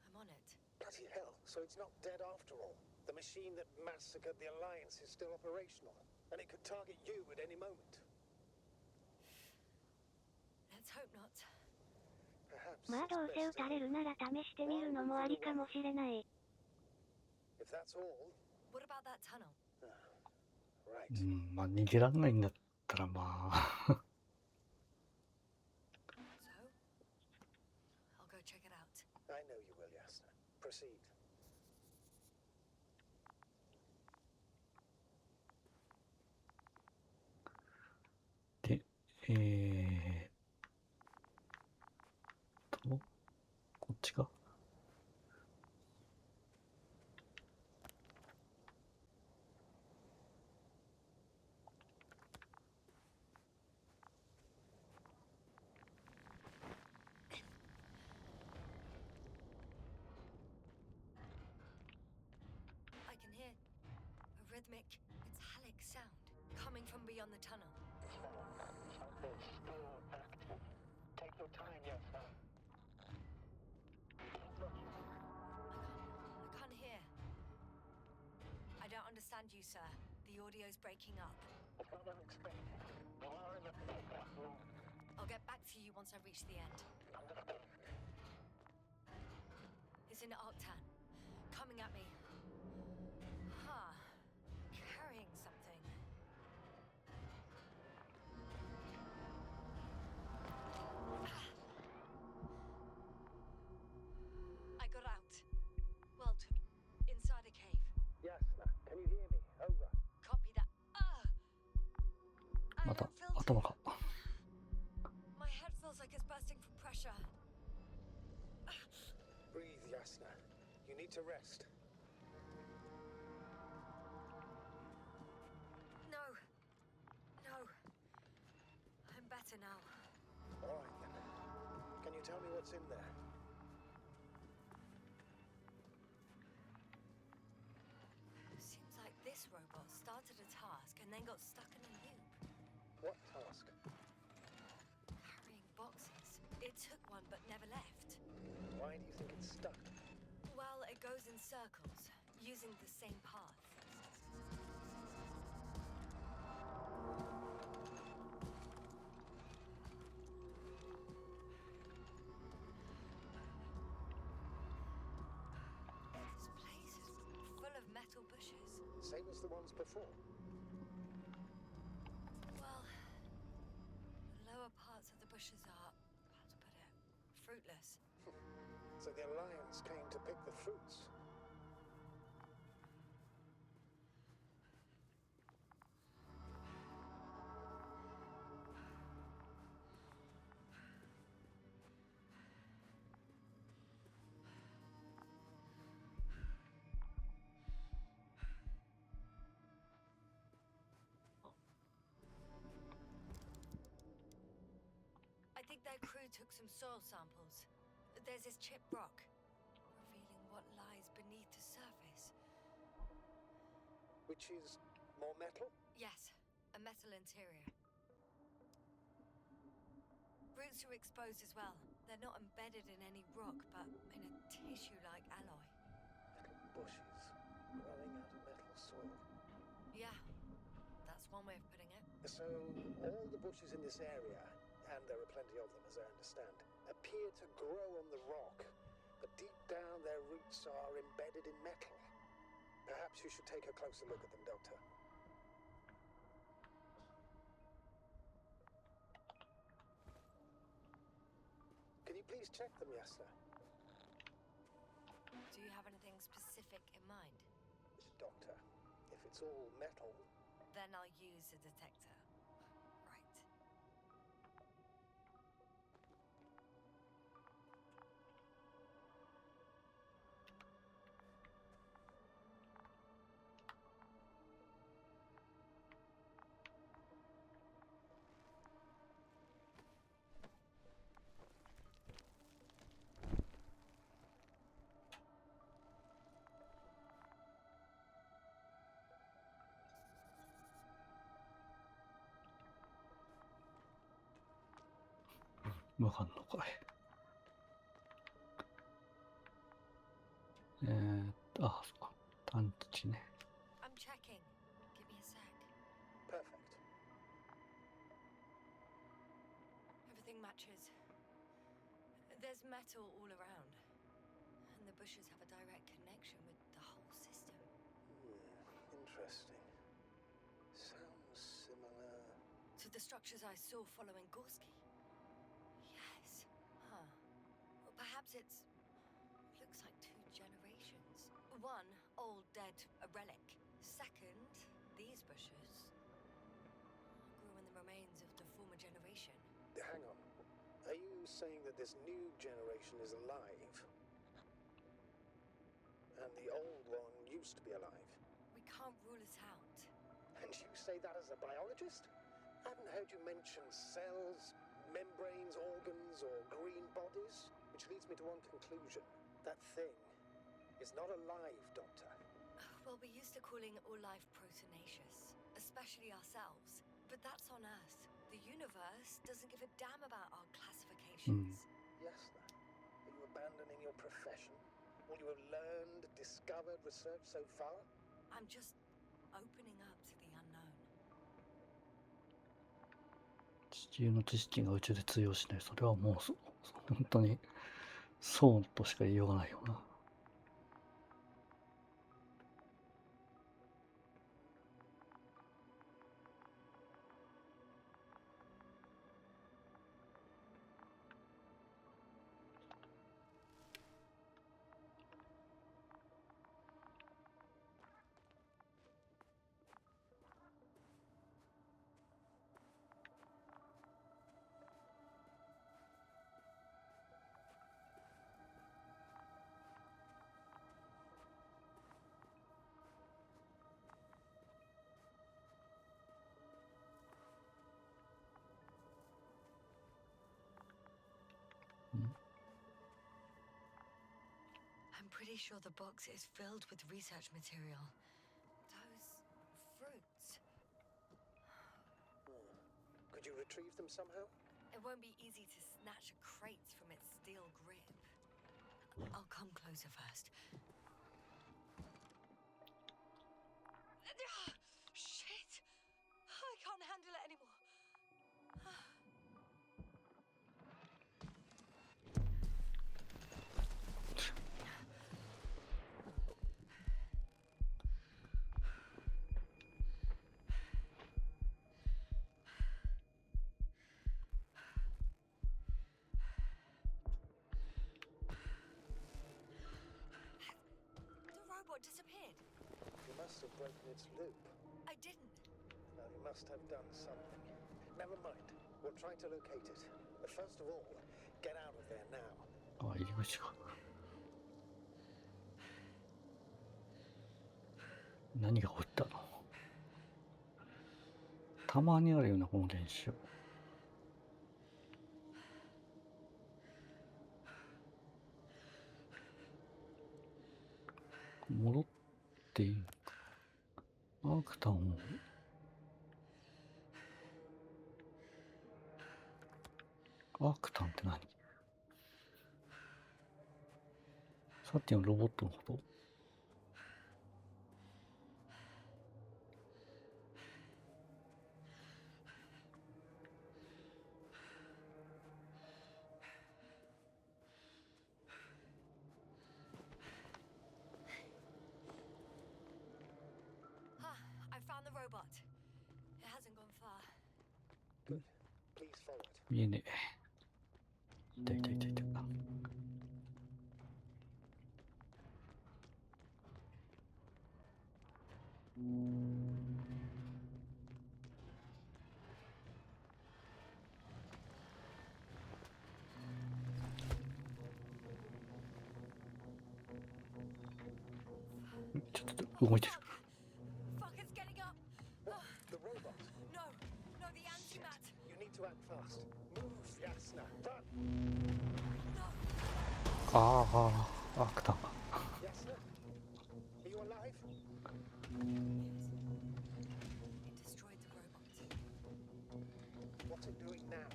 Speaker 4: I'm on it.
Speaker 3: Bloody hell, so it's not dead after all. The machine that massacred the Alliance is still operational, and it could target you at any moment.
Speaker 4: Let's hope not.
Speaker 3: Perhaps
Speaker 2: まあ
Speaker 3: it's
Speaker 2: どうせ
Speaker 3: best
Speaker 2: 撃たれるなら試してみるのもありかもしれない。
Speaker 3: if that's all.
Speaker 4: What about that tunnel?
Speaker 3: Right.
Speaker 1: うん、まあ逃げられないんだったらまあ
Speaker 4: So? I'll go check it out.
Speaker 3: I know you will, Yasna. Proceed.
Speaker 1: で、こっちか。
Speaker 4: I can hear a rhythmic, metallic sound coming from beyond the tunnel.
Speaker 3: Take your time, Yasna.
Speaker 4: I can't hear. I don't understand you, sir. The audio's breaking up.
Speaker 3: It's not unexpected. You are in the feedback room.
Speaker 4: I'll get back to you once I reach the end.
Speaker 3: Understood.
Speaker 4: It's in Octan. Coming at me. Huh. Carrying something. I got out. Well, inside a cave.
Speaker 3: Yasna, can you hear me? Over.
Speaker 4: Copy that. I
Speaker 1: また
Speaker 4: don't feel
Speaker 1: 頭か。
Speaker 4: My head feels like it's bursting from pressure.
Speaker 3: Breathe, Yasna. You need to rest.
Speaker 4: No. No. I'm better now.
Speaker 3: All right, then. Can you tell me what's in there?
Speaker 4: Seems like this robot started a task and then got stuck in a loop.
Speaker 3: What task?
Speaker 4: Carrying boxes. It took one but never left.
Speaker 3: Why do you think it's stuck?
Speaker 4: Well, it goes in circles, using the same path. This place is full of metal bushes.
Speaker 3: Same as the ones before.
Speaker 4: Well, the lower parts of the bushes are, how to put it, fruitless.
Speaker 3: So the Alliance came to pick the fruits.
Speaker 4: I think their crew took some soil samples. There's this chipped rock, revealing what lies beneath the surface.
Speaker 3: Which is more metal?
Speaker 4: Yes, a metal interior. Roots are exposed as well. They're not embedded in any rock, but in a tissue-like alloy.
Speaker 3: Little bushes growing out of metal soil.
Speaker 4: Yeah, that's one way of putting it.
Speaker 3: So all the bushes in this area, and there are plenty of them as I understand, appear to grow on the rock, but deep down their roots are embedded in metal. Perhaps you should take a closer look at them, Doctor. Can you please check them, Yasna?
Speaker 4: Do you have anything specific in mind?
Speaker 3: Doctor, If it's all metal,
Speaker 4: Then I'll use a detector. Right.
Speaker 1: 無反応かい。あ、そっか。探知ね。
Speaker 4: I'm checking. Give me a sec.
Speaker 3: perfect.
Speaker 4: Everything matches. There's metal all around. And the bushes have a direct connection with the whole system.
Speaker 3: Interesting. Sounds similar.
Speaker 4: To the structures I saw following Gorski. Yes. Huh. Well, perhaps it's... looks like 2 generations. One, old, dead, a relic. Second, these bushes grew in the remains of the former generation.
Speaker 3: Hang on. Are you saying that this new generation is alive? And the old one used to be alive?
Speaker 4: We can't rule it out.
Speaker 3: And you say that as a biologist? I haven't heard you mention cells, membranes, organs, or green bodies. Which leads me to one conclusion. That thing is not alive, Doctor.
Speaker 4: Well, we used to calling all life proteinaceous, especially ourselves. But that's on Earth. The universe doesn't give a damn about our classifications.
Speaker 3: Yes, then. Are you abandoning your profession? All you have learned, discovered, researched so far?
Speaker 4: I'm just opening up to the unknown.
Speaker 1: 地球の知識が宇宙で通用しない。それはもう本当にそうとしか言いようがないよな。
Speaker 4: I'm pretty sure the box is filled with research material. Those fruits.
Speaker 3: Could you retrieve them somehow?
Speaker 4: It won't be easy to snatch a crate from its steel grip. I'll come closer first. Shit! I can't handle it anymore. The robot disappeared.
Speaker 3: You must have broken its loop.
Speaker 4: I didn't.
Speaker 3: Now, you must have done something. Never mind. We'll try to locate it. But first of all, get out of there now.
Speaker 1: あ、入り口か。何が起きたの？たまにあるよな、この現象。戻っていいのか。アークタンを。アークタンって何？さっきのロボットのこと？I
Speaker 4: found the robot. It hasn't gone far.
Speaker 3: Good. Please follow it.
Speaker 1: 見えねえ。いたいたいたいた。ちょっと動いてる。
Speaker 4: Fuck, it's getting up.
Speaker 3: What? The robot?
Speaker 4: No, no, the antimat.
Speaker 3: You need to act fast. Move, Yasna. Run!
Speaker 4: No.
Speaker 1: あ、来た。
Speaker 3: Yasna? Are you alive?
Speaker 4: It destroyed the robot.
Speaker 3: What's it doing now?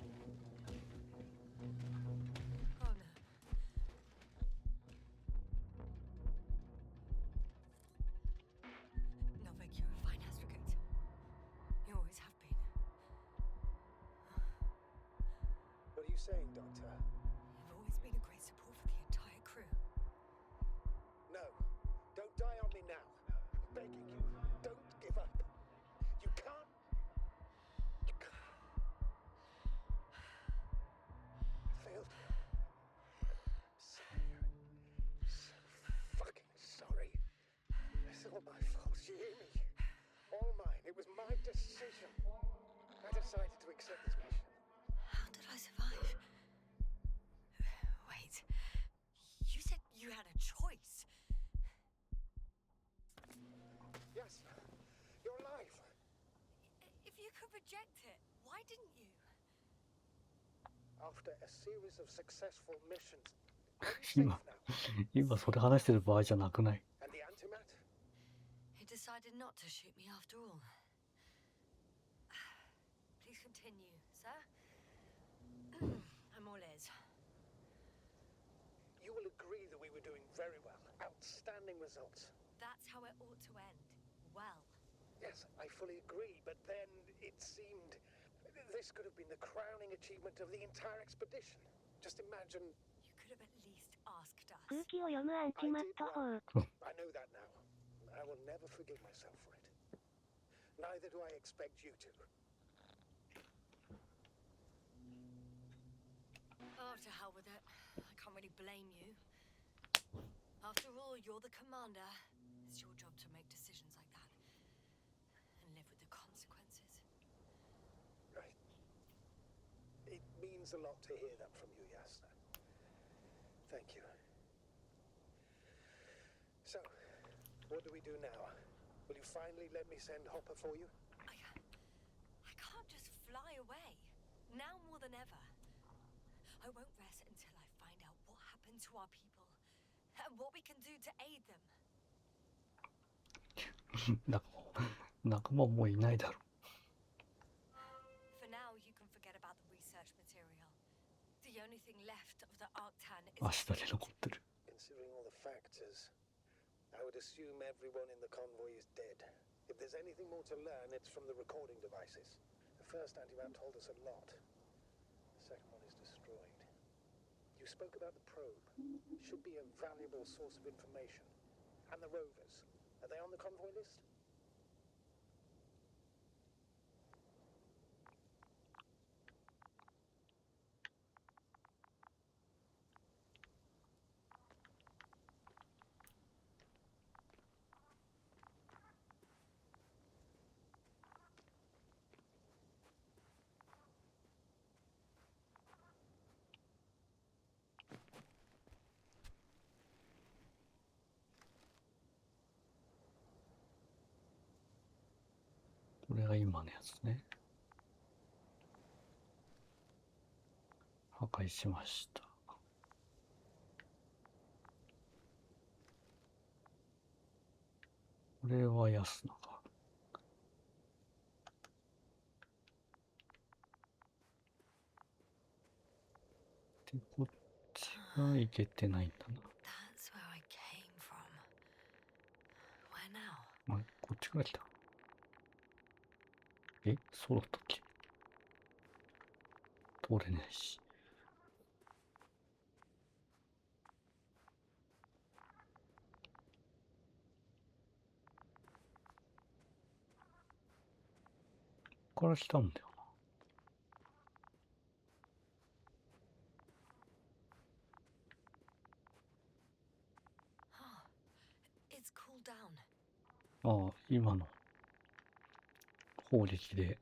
Speaker 4: Oh no. Novik, you're a fine advocate. You always have been.
Speaker 3: What are you saying, Doctor?
Speaker 4: You've always been a great support for the entire crew.
Speaker 3: No. Don't die on me now. I'm begging you. Don't give up. You can't. You can't. I failed you. Sorry. So fucking sorry. It's all my fault. You hear me? All mine. It was my decision. I decided to accept this mission.
Speaker 4: How did I survive? Wait. You said you had a choice.
Speaker 3: Yes. You're alive.
Speaker 4: If you could reject it, why didn't you?
Speaker 3: After a series of successful missions. Are you safe
Speaker 1: 今
Speaker 3: now?
Speaker 1: 今それ話してる場合じゃなくない？
Speaker 3: And the antimat?
Speaker 4: He decided not to shoot me after all. Please continue, sir. I'm all ears.
Speaker 3: You will agree that we were doing very well. Outstanding results.
Speaker 4: That's how it ought to end. Well.
Speaker 3: Yes, I fully agree, but then it seemed this could have been the crowning achievement of the entire expedition. Just imagine.
Speaker 4: You could have at least asked us.
Speaker 2: 空気を読むアンチマット法。
Speaker 3: I know that now. I will never forgive myself for it. Neither do I expect you to.
Speaker 4: Oh, to hell with it. I can't really blame you. After all, you're the commander. It's your job to make decisions like that. And live with the consequences.
Speaker 3: Right. It means a lot to hear that from you, Yasna. Thank you. So, what do we do now? Will you finally let me send Hopper for you?
Speaker 4: I can't just fly away. Now more than ever. I won't rest until I find out what happened to our people. And what we can do to aid them.
Speaker 1: 仲間もういないだろ
Speaker 4: For now, you can forget about the research material. The only thing left of the Arctan is...
Speaker 1: 明日で残ってる
Speaker 3: Considering all the factors, I would assume everyone in the convoy is dead. If there's anything more to learn, it's from the recording devices. The first antimat told us a lot. The second one is destroyed. You spoke about the probe. Should be a valuable source of information. And the rovers. Are they on the convoy list?
Speaker 1: これが今のやつね破壊しましたこれは安永かでこっちがいけてないんだ
Speaker 4: That's where I came from. Where now?
Speaker 1: なあこっちから来たそうだったっけ通れないしここから来たんだよ
Speaker 4: Oh, it's cooled down.
Speaker 1: ああ、今の砲撃で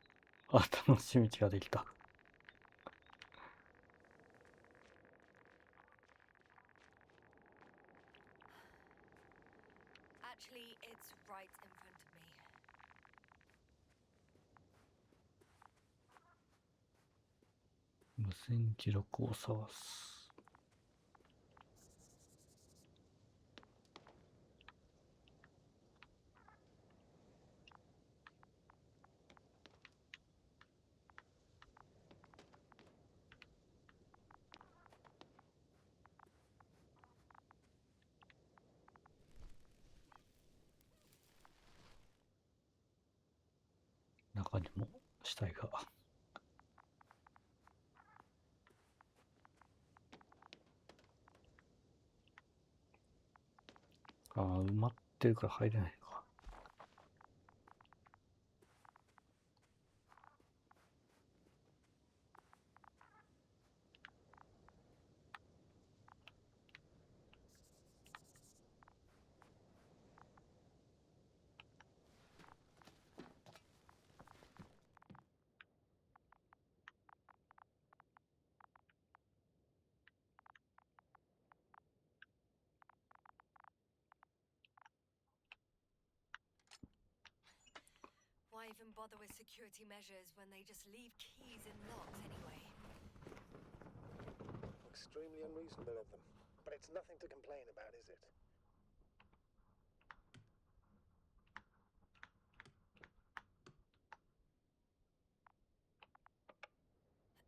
Speaker 1: 新しい道ができた。
Speaker 4: Actually, it's right in front of me.
Speaker 1: 無線記録を探す。中にも死体が。ああ、埋まってるから入れないのか。
Speaker 4: Why even bother with security measures when they just leave keys in locks anyway?
Speaker 3: Extremely unreasonable of them. But it's nothing to complain about, is it?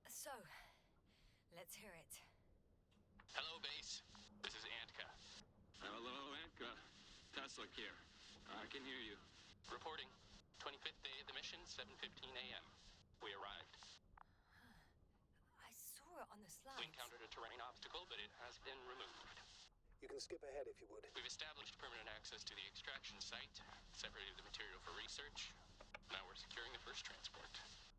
Speaker 4: So, let's hear it.
Speaker 5: Hello, base. This is Antka. Hello, Antka. Tesla here. I can hear you. Reporting. 25th day of the mission, 7:15 a.m. We arrived.
Speaker 4: I saw it on the slides.
Speaker 5: We encountered a terrain obstacle, but it has been removed.
Speaker 3: You can skip ahead if you would.
Speaker 5: We've established permanent access to the extraction site, separated the material for research. Now we're securing the first transport.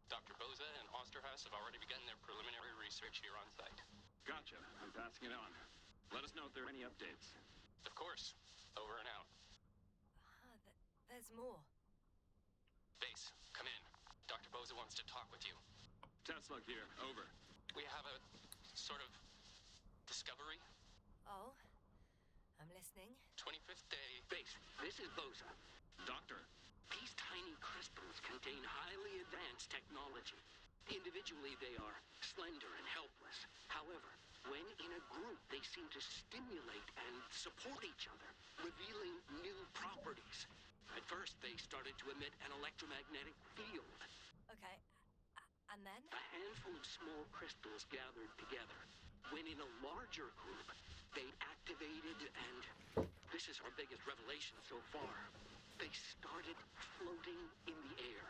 Speaker 5: Dr. Boza and Osterhaus have already begun their preliminary research here on site. Gotcha. I'm passing it on. Let us know if there are any updates. Of course. Over and out.
Speaker 4: There's more.
Speaker 5: Base, come in. Dr. Boza wants to talk with you. Tesla here. Over. We have a sort of discovery.
Speaker 4: Oh, I'm listening.
Speaker 5: 25th day. Base, this is Boza. Doctor. These tiny crystals contain highly advanced technology. Individually, they are slender and helpless. However, when in a group, they seem to stimulate and support each other, revealing new properties. At first, they started to emit an electromagnetic field.
Speaker 4: Okay, and then?
Speaker 5: A handful of small crystals gathered together. When in a larger group, they activated and... This is our biggest revelation so far. They started floating in the air.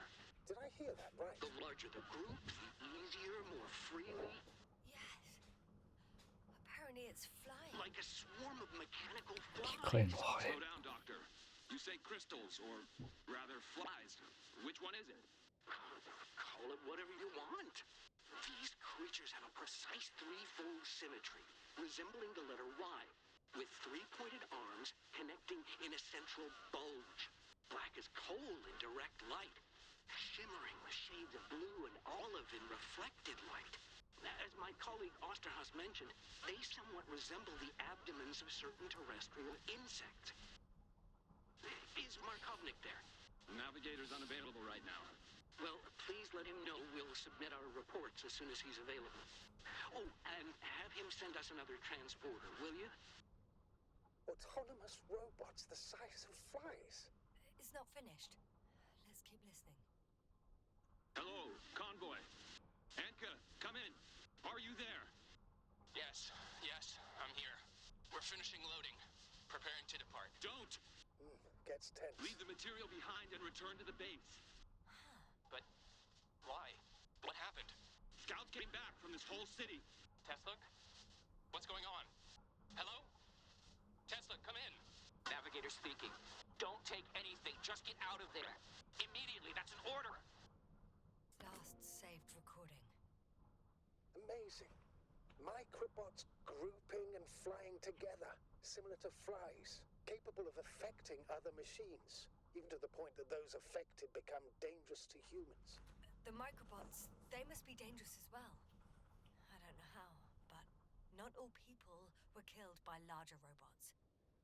Speaker 3: Did I hear that right?
Speaker 5: The larger the group, the easier, more freely.
Speaker 4: Yes. Apparently it's flying.
Speaker 5: Like a swarm of mechanical
Speaker 1: 機
Speaker 5: flies.
Speaker 1: 械のハエ。
Speaker 5: Slow down, Doctor. You say crystals, or rather flies. Which one is it? Call it whatever you want. These creatures have a precise threefold symmetry, resembling the letter Y, with three-pointed arms connecting in a central bulge. Black as coal in direct light, shimmering with shades of blue and olive in reflected light. As my colleague Osterhaus mentioned, they somewhat resemble the abdomens of certain terrestrial insects. Is Markovnik there? Navigator's unavailable right now. Well, please let him know we'll submit our reports as soon as he's available. Oh, and have him send us another transporter, will you?
Speaker 3: Autonomous robots the size of flies.
Speaker 4: It's not finished. Let's keep listening.
Speaker 5: Hello, convoy. Antka, come in. Are you there? Yes, I'm here. We're finishing loading. Preparing to depart. Don't!
Speaker 3: Gets tense.
Speaker 5: Leave the material behind and return to the base. But why? What happened? Scouts came back from this whole city. Tesla? What's going on? Hello? Tesla, come in. Navigator speaking. Don't take anything. Just get out of there. Immediately. That's an order.
Speaker 4: Last saved recording.
Speaker 3: Amazing. Microbots grouping and flying together, similar to flies, capable of affecting other machines. even to the point that those affected become dangerous to humans.
Speaker 4: The microbots, they must be dangerous as well. I don't know how, but not all people were killed by larger robots.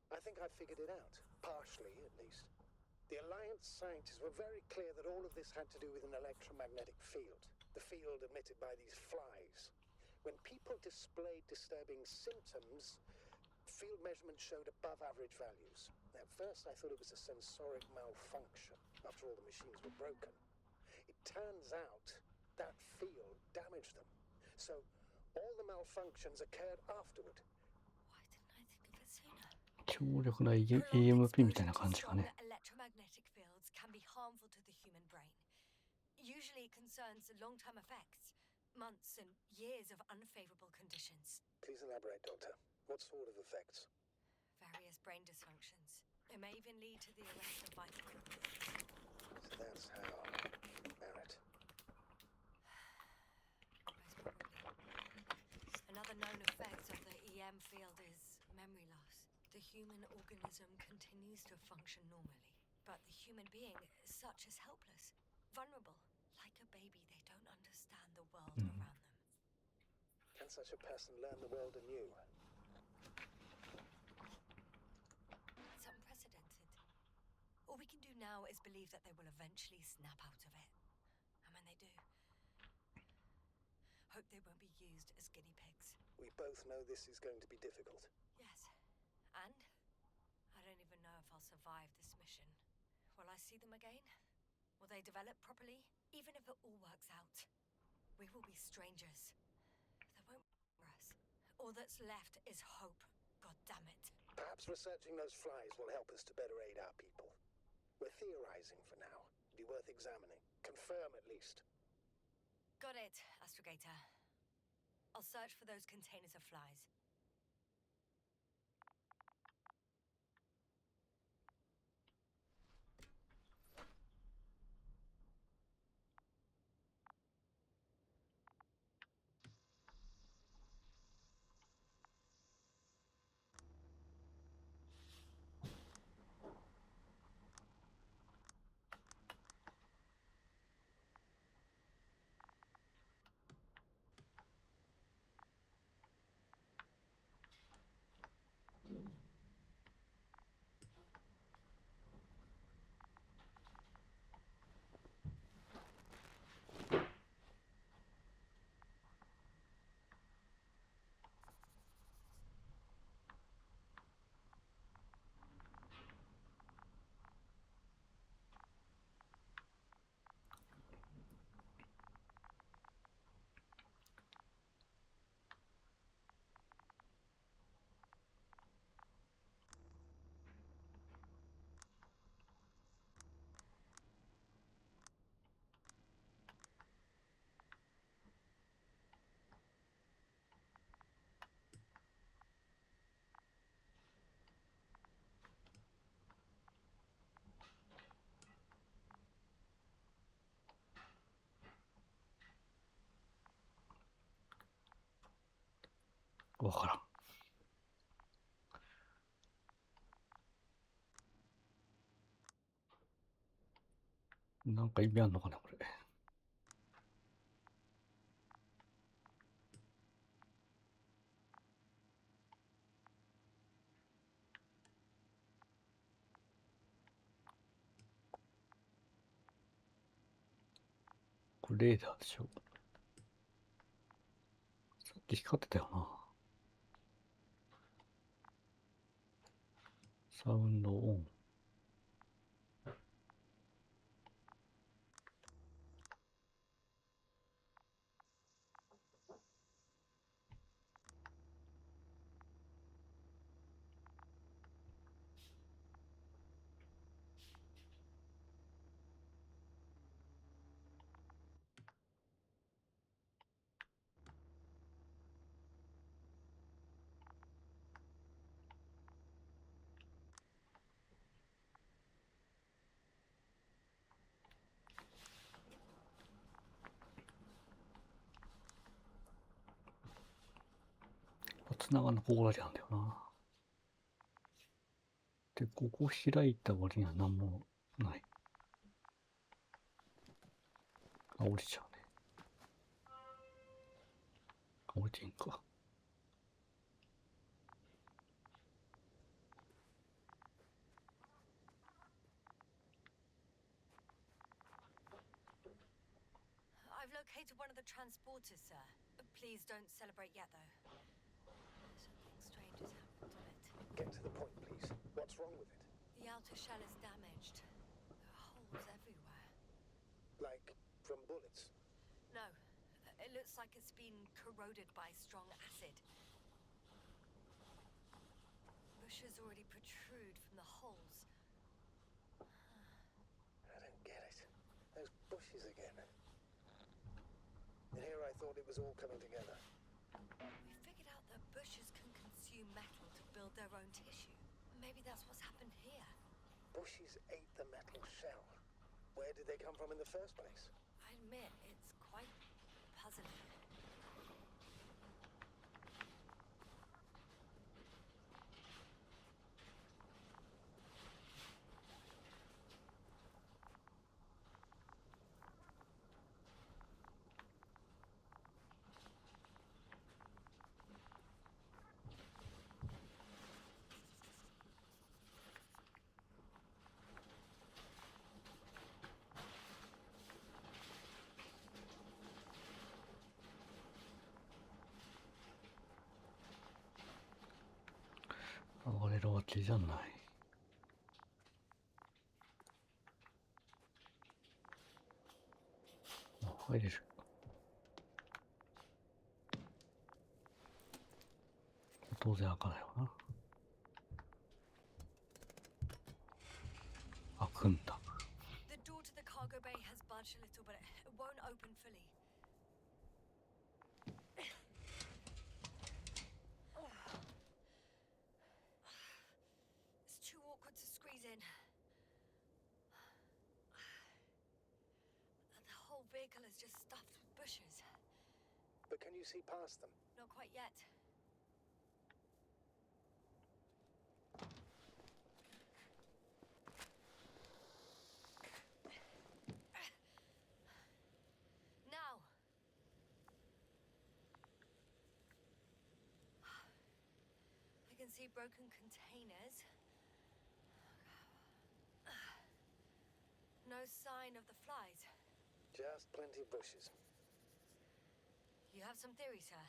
Speaker 3: I think I figured it out, partially at least. The Alliance scientists were very clear that all of this had to do with an electromagnetic field, the field emitted by these flies. When people displayed disturbing symptoms, field measurements showed above average values. At first I thought it was a sensoric malfunction. After all, the machines were broken. It turns out that field damaged them. So all the malfunctions occurred afterward.
Speaker 4: Why didn't I think of it sooner?
Speaker 1: 強力な
Speaker 4: Prolonged
Speaker 1: EMP みたい
Speaker 4: exposure
Speaker 1: な
Speaker 4: to
Speaker 1: 感じか
Speaker 4: strong
Speaker 1: ね。
Speaker 4: electromagnetic fields can be harmful to the human brain. Usually it concerns long-term effects, months and years of unfavorable conditions.
Speaker 3: Please elaborate, Doctor. What sort of effects?
Speaker 4: Various brain dysfunctions. It may even lead to the arrest of vital organs.
Speaker 3: So that's how. Barrett.
Speaker 4: Most probably. Another known effect of the EM field is memory loss. The human organism continues to function normally, but the human being, such is helpless, vulnerable. Like a baby, they don't understand the world around them.
Speaker 3: Can such a person learn the world anew?
Speaker 4: It's unprecedented. All we can do now is believe that they will eventually snap out of it. And when they do, hope they won't be used as guinea pigs.
Speaker 3: We both know this is going to be difficult.
Speaker 4: Yes. And I don't even know if I'll survive this mission. Will I see them again? Will they develop properly? Even if it all works out, we will be strangers. They won't remember us. All that's left is hope. God damn it.
Speaker 3: Perhaps researching those flies will help us to better aid our people. We're theorizing for now. Be worth examining. Confirm at least.
Speaker 4: Got it, Astrogator. I'll search for those containers of flies.
Speaker 1: わからん。なんか意味あんのかね、これ。これレーダーでしょ。さっき光ってたよな。サウンドオン。繋がんのここだけなんだよな。で、ここ開いた割には何もない。あ、降りちゃうね。降りていいんか。
Speaker 4: I've located one of the transporters, sir. Please don't celebrate yet, though. Something strange has happened to it.
Speaker 3: Get to the point, please. What's wrong with it?
Speaker 4: The outer shell is damaged. There are holes everywhere.
Speaker 3: Like from bullets?
Speaker 4: No, it looks like it's been corroded by strong acid. Bushes already protrude from the holes.
Speaker 3: I don't get it. Those bushes again. And here I thought it was all coming together.
Speaker 4: We figured out that bushes can consume metal to build their own tissue. Maybe that's what's happened here.
Speaker 3: Bushes ate the metal shell. Where did they come from in the first place?
Speaker 4: I admit, it's quite puzzling.
Speaker 1: 上がれるわけじゃない。あ、入れる。当然開かないわな。開くんだ。
Speaker 4: The door to the cargo bay has budged a little, but it won't open fully. It's too awkward to squeeze in. The whole vehicle is just stuffed with bushes.
Speaker 3: But can you see past them?
Speaker 4: Not quite yet. Now. I can see broken containers. No sign of the flies.
Speaker 3: Just plenty of bushes.
Speaker 4: You have some theory, sir?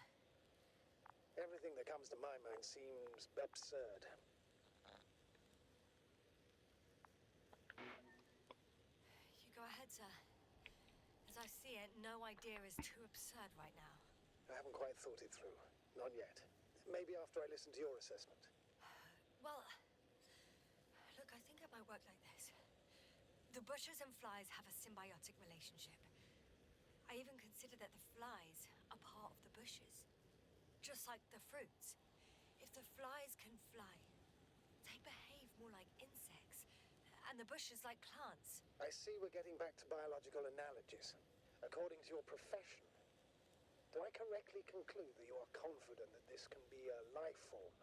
Speaker 3: Everything that comes to my mind seems absurd.
Speaker 4: You go ahead, sir. As I see it, no idea is too absurd right now.
Speaker 3: I haven't quite thought it through. Not yet. Maybe after I listen to your assessment.
Speaker 4: Well, look, I think it might work like this. The bushes and flies have a symbiotic relationship. I even consider that the flies are part of the bushes. Just like the fruits. If the flies can fly, they behave more like insects. And the bushes like plants.
Speaker 3: I see we're getting back to biological analogies. According to your profession, do I correctly conclude that you are confident that this can be a life form?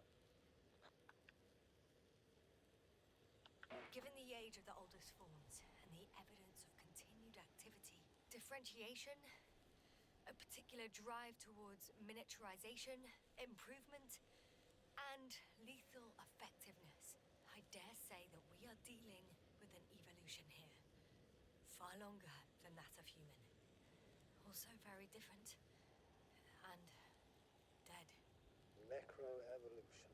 Speaker 4: Given the age of the oldest forms and the evidence of continued activity, differentiation, a particular drive towards miniaturization, improvement, and lethal effectiveness, I dare say that we are dealing with an evolution here. Far longer than that of human. Also very different. And dead.
Speaker 3: Necroevolution.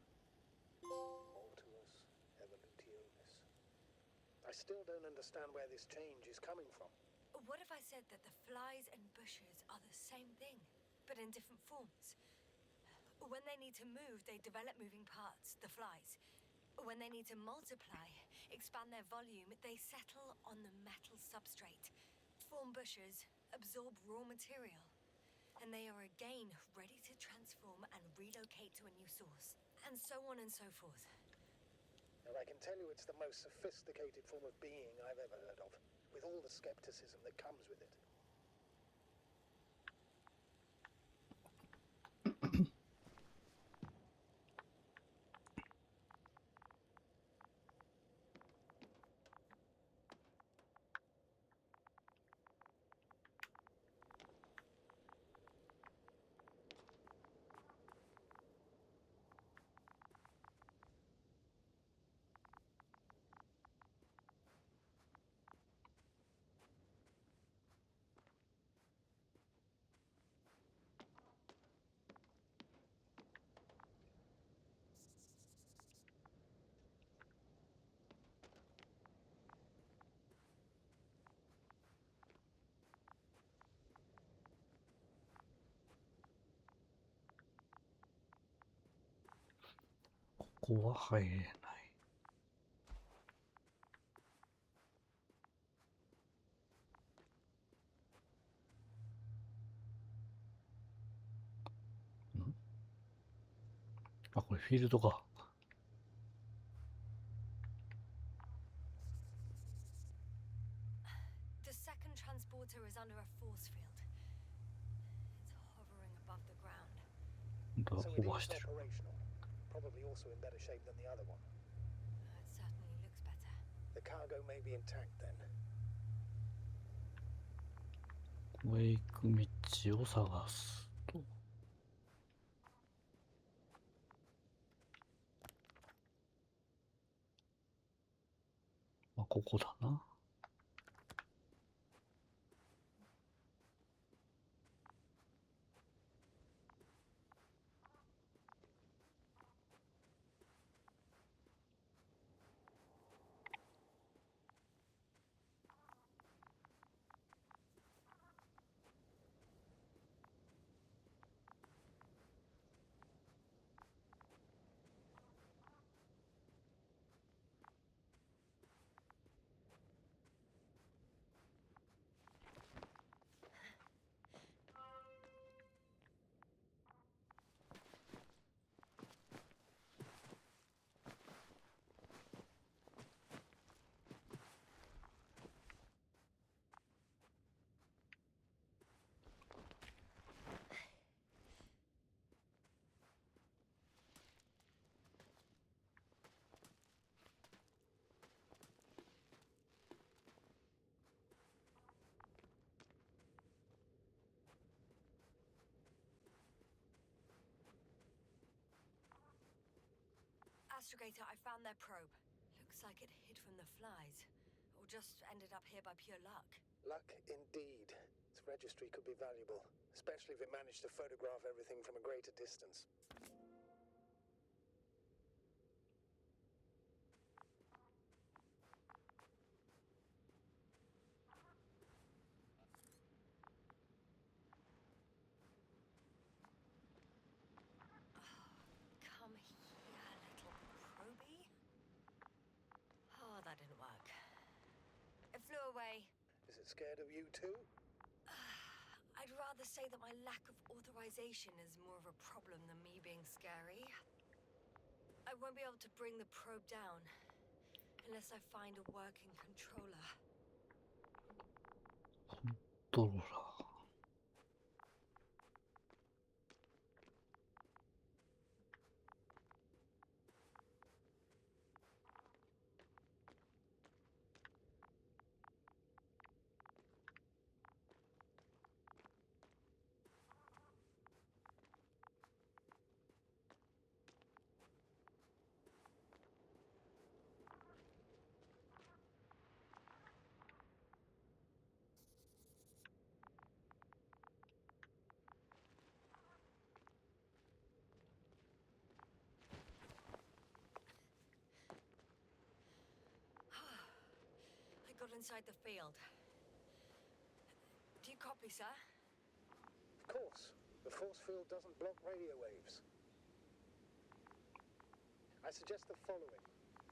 Speaker 3: Mortuus evolutionis. I still don't understand where this change is coming from.
Speaker 4: What if I said that the flies and bushes are the same thing, but in different forms? When they need to move, they develop moving parts, the flies. When they need to multiply, expand their volume, they settle on the metal substrate, form bushes, absorb raw material, and they are again ready to transform and relocate to a new source, and so on and so forth.
Speaker 3: And I can tell you it's the most sophisticated form of being I've ever heard of, with all the skepticism that comes with it.
Speaker 1: こは入れない。あ、これフィールドか。
Speaker 4: The second transporter is under a force field. It's hovering above the ground.
Speaker 1: だ、
Speaker 3: So
Speaker 1: オ
Speaker 3: it
Speaker 1: ーバー
Speaker 3: is
Speaker 1: してる。
Speaker 3: operational. Probably also in better shape than the other one.
Speaker 4: It certainly looks better.
Speaker 3: The cargo may be intact then.
Speaker 1: ここへ行く道を探すと。まあ、ここだな。
Speaker 4: Astrogator, I found their probe. Looks like it hid from the flies. Or just ended up here by pure luck.
Speaker 3: Luck indeed. Its registry could be valuable, especially if it managed to photograph everything from a greater distance.
Speaker 4: Come here, little probie. Oh, that didn't work. It flew away.
Speaker 3: Is it scared of you too?
Speaker 4: I'd rather say that my lack of authorization is more of a problem than me being scary. I won't be able to bring the probe down unless I find a working controller.
Speaker 1: ドロラー。
Speaker 4: I got inside the field. Do you copy, sir?
Speaker 3: Of course. The force field doesn't block radio waves. I suggest the following.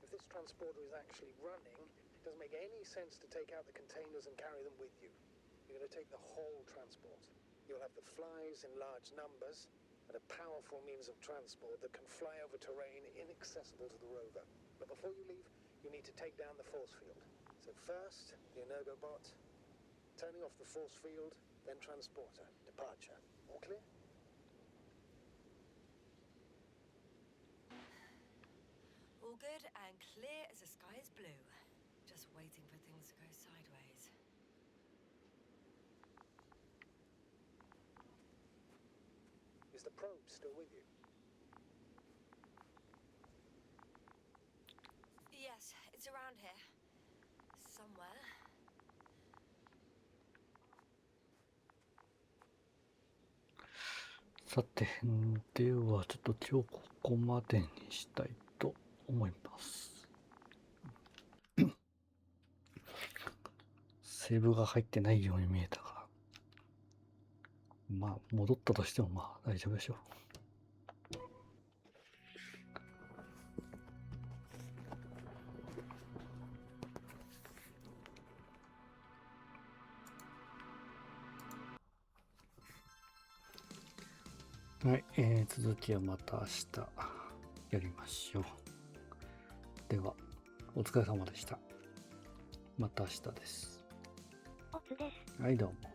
Speaker 3: If this transporter is actually running, it doesn't make any sense to take out the containers and carry them with you. You're going to take the whole transport. You'll have the flies in large numbers and a powerful means of transport that can fly over terrain inaccessible to the rover. But before you leave, you need to take down the force field. So first, the Energobot, turning off the force field, then transporter, departure. All clear?
Speaker 4: All good and clear as the sky is blue. Just waiting for things to go sideways.
Speaker 3: Is the probe still with you?
Speaker 4: Yes, it's around here. Somewhere.
Speaker 1: さて、ではちょっと今日ここまでにしたいと思います。セーブが入ってないように見えたが、まあ戻ったとしてもまあ大丈夫でしょう。はい、続きはまた明日やりましょう。では、お疲れ様でした。また明日です。
Speaker 2: おつです。
Speaker 1: はい、どうも。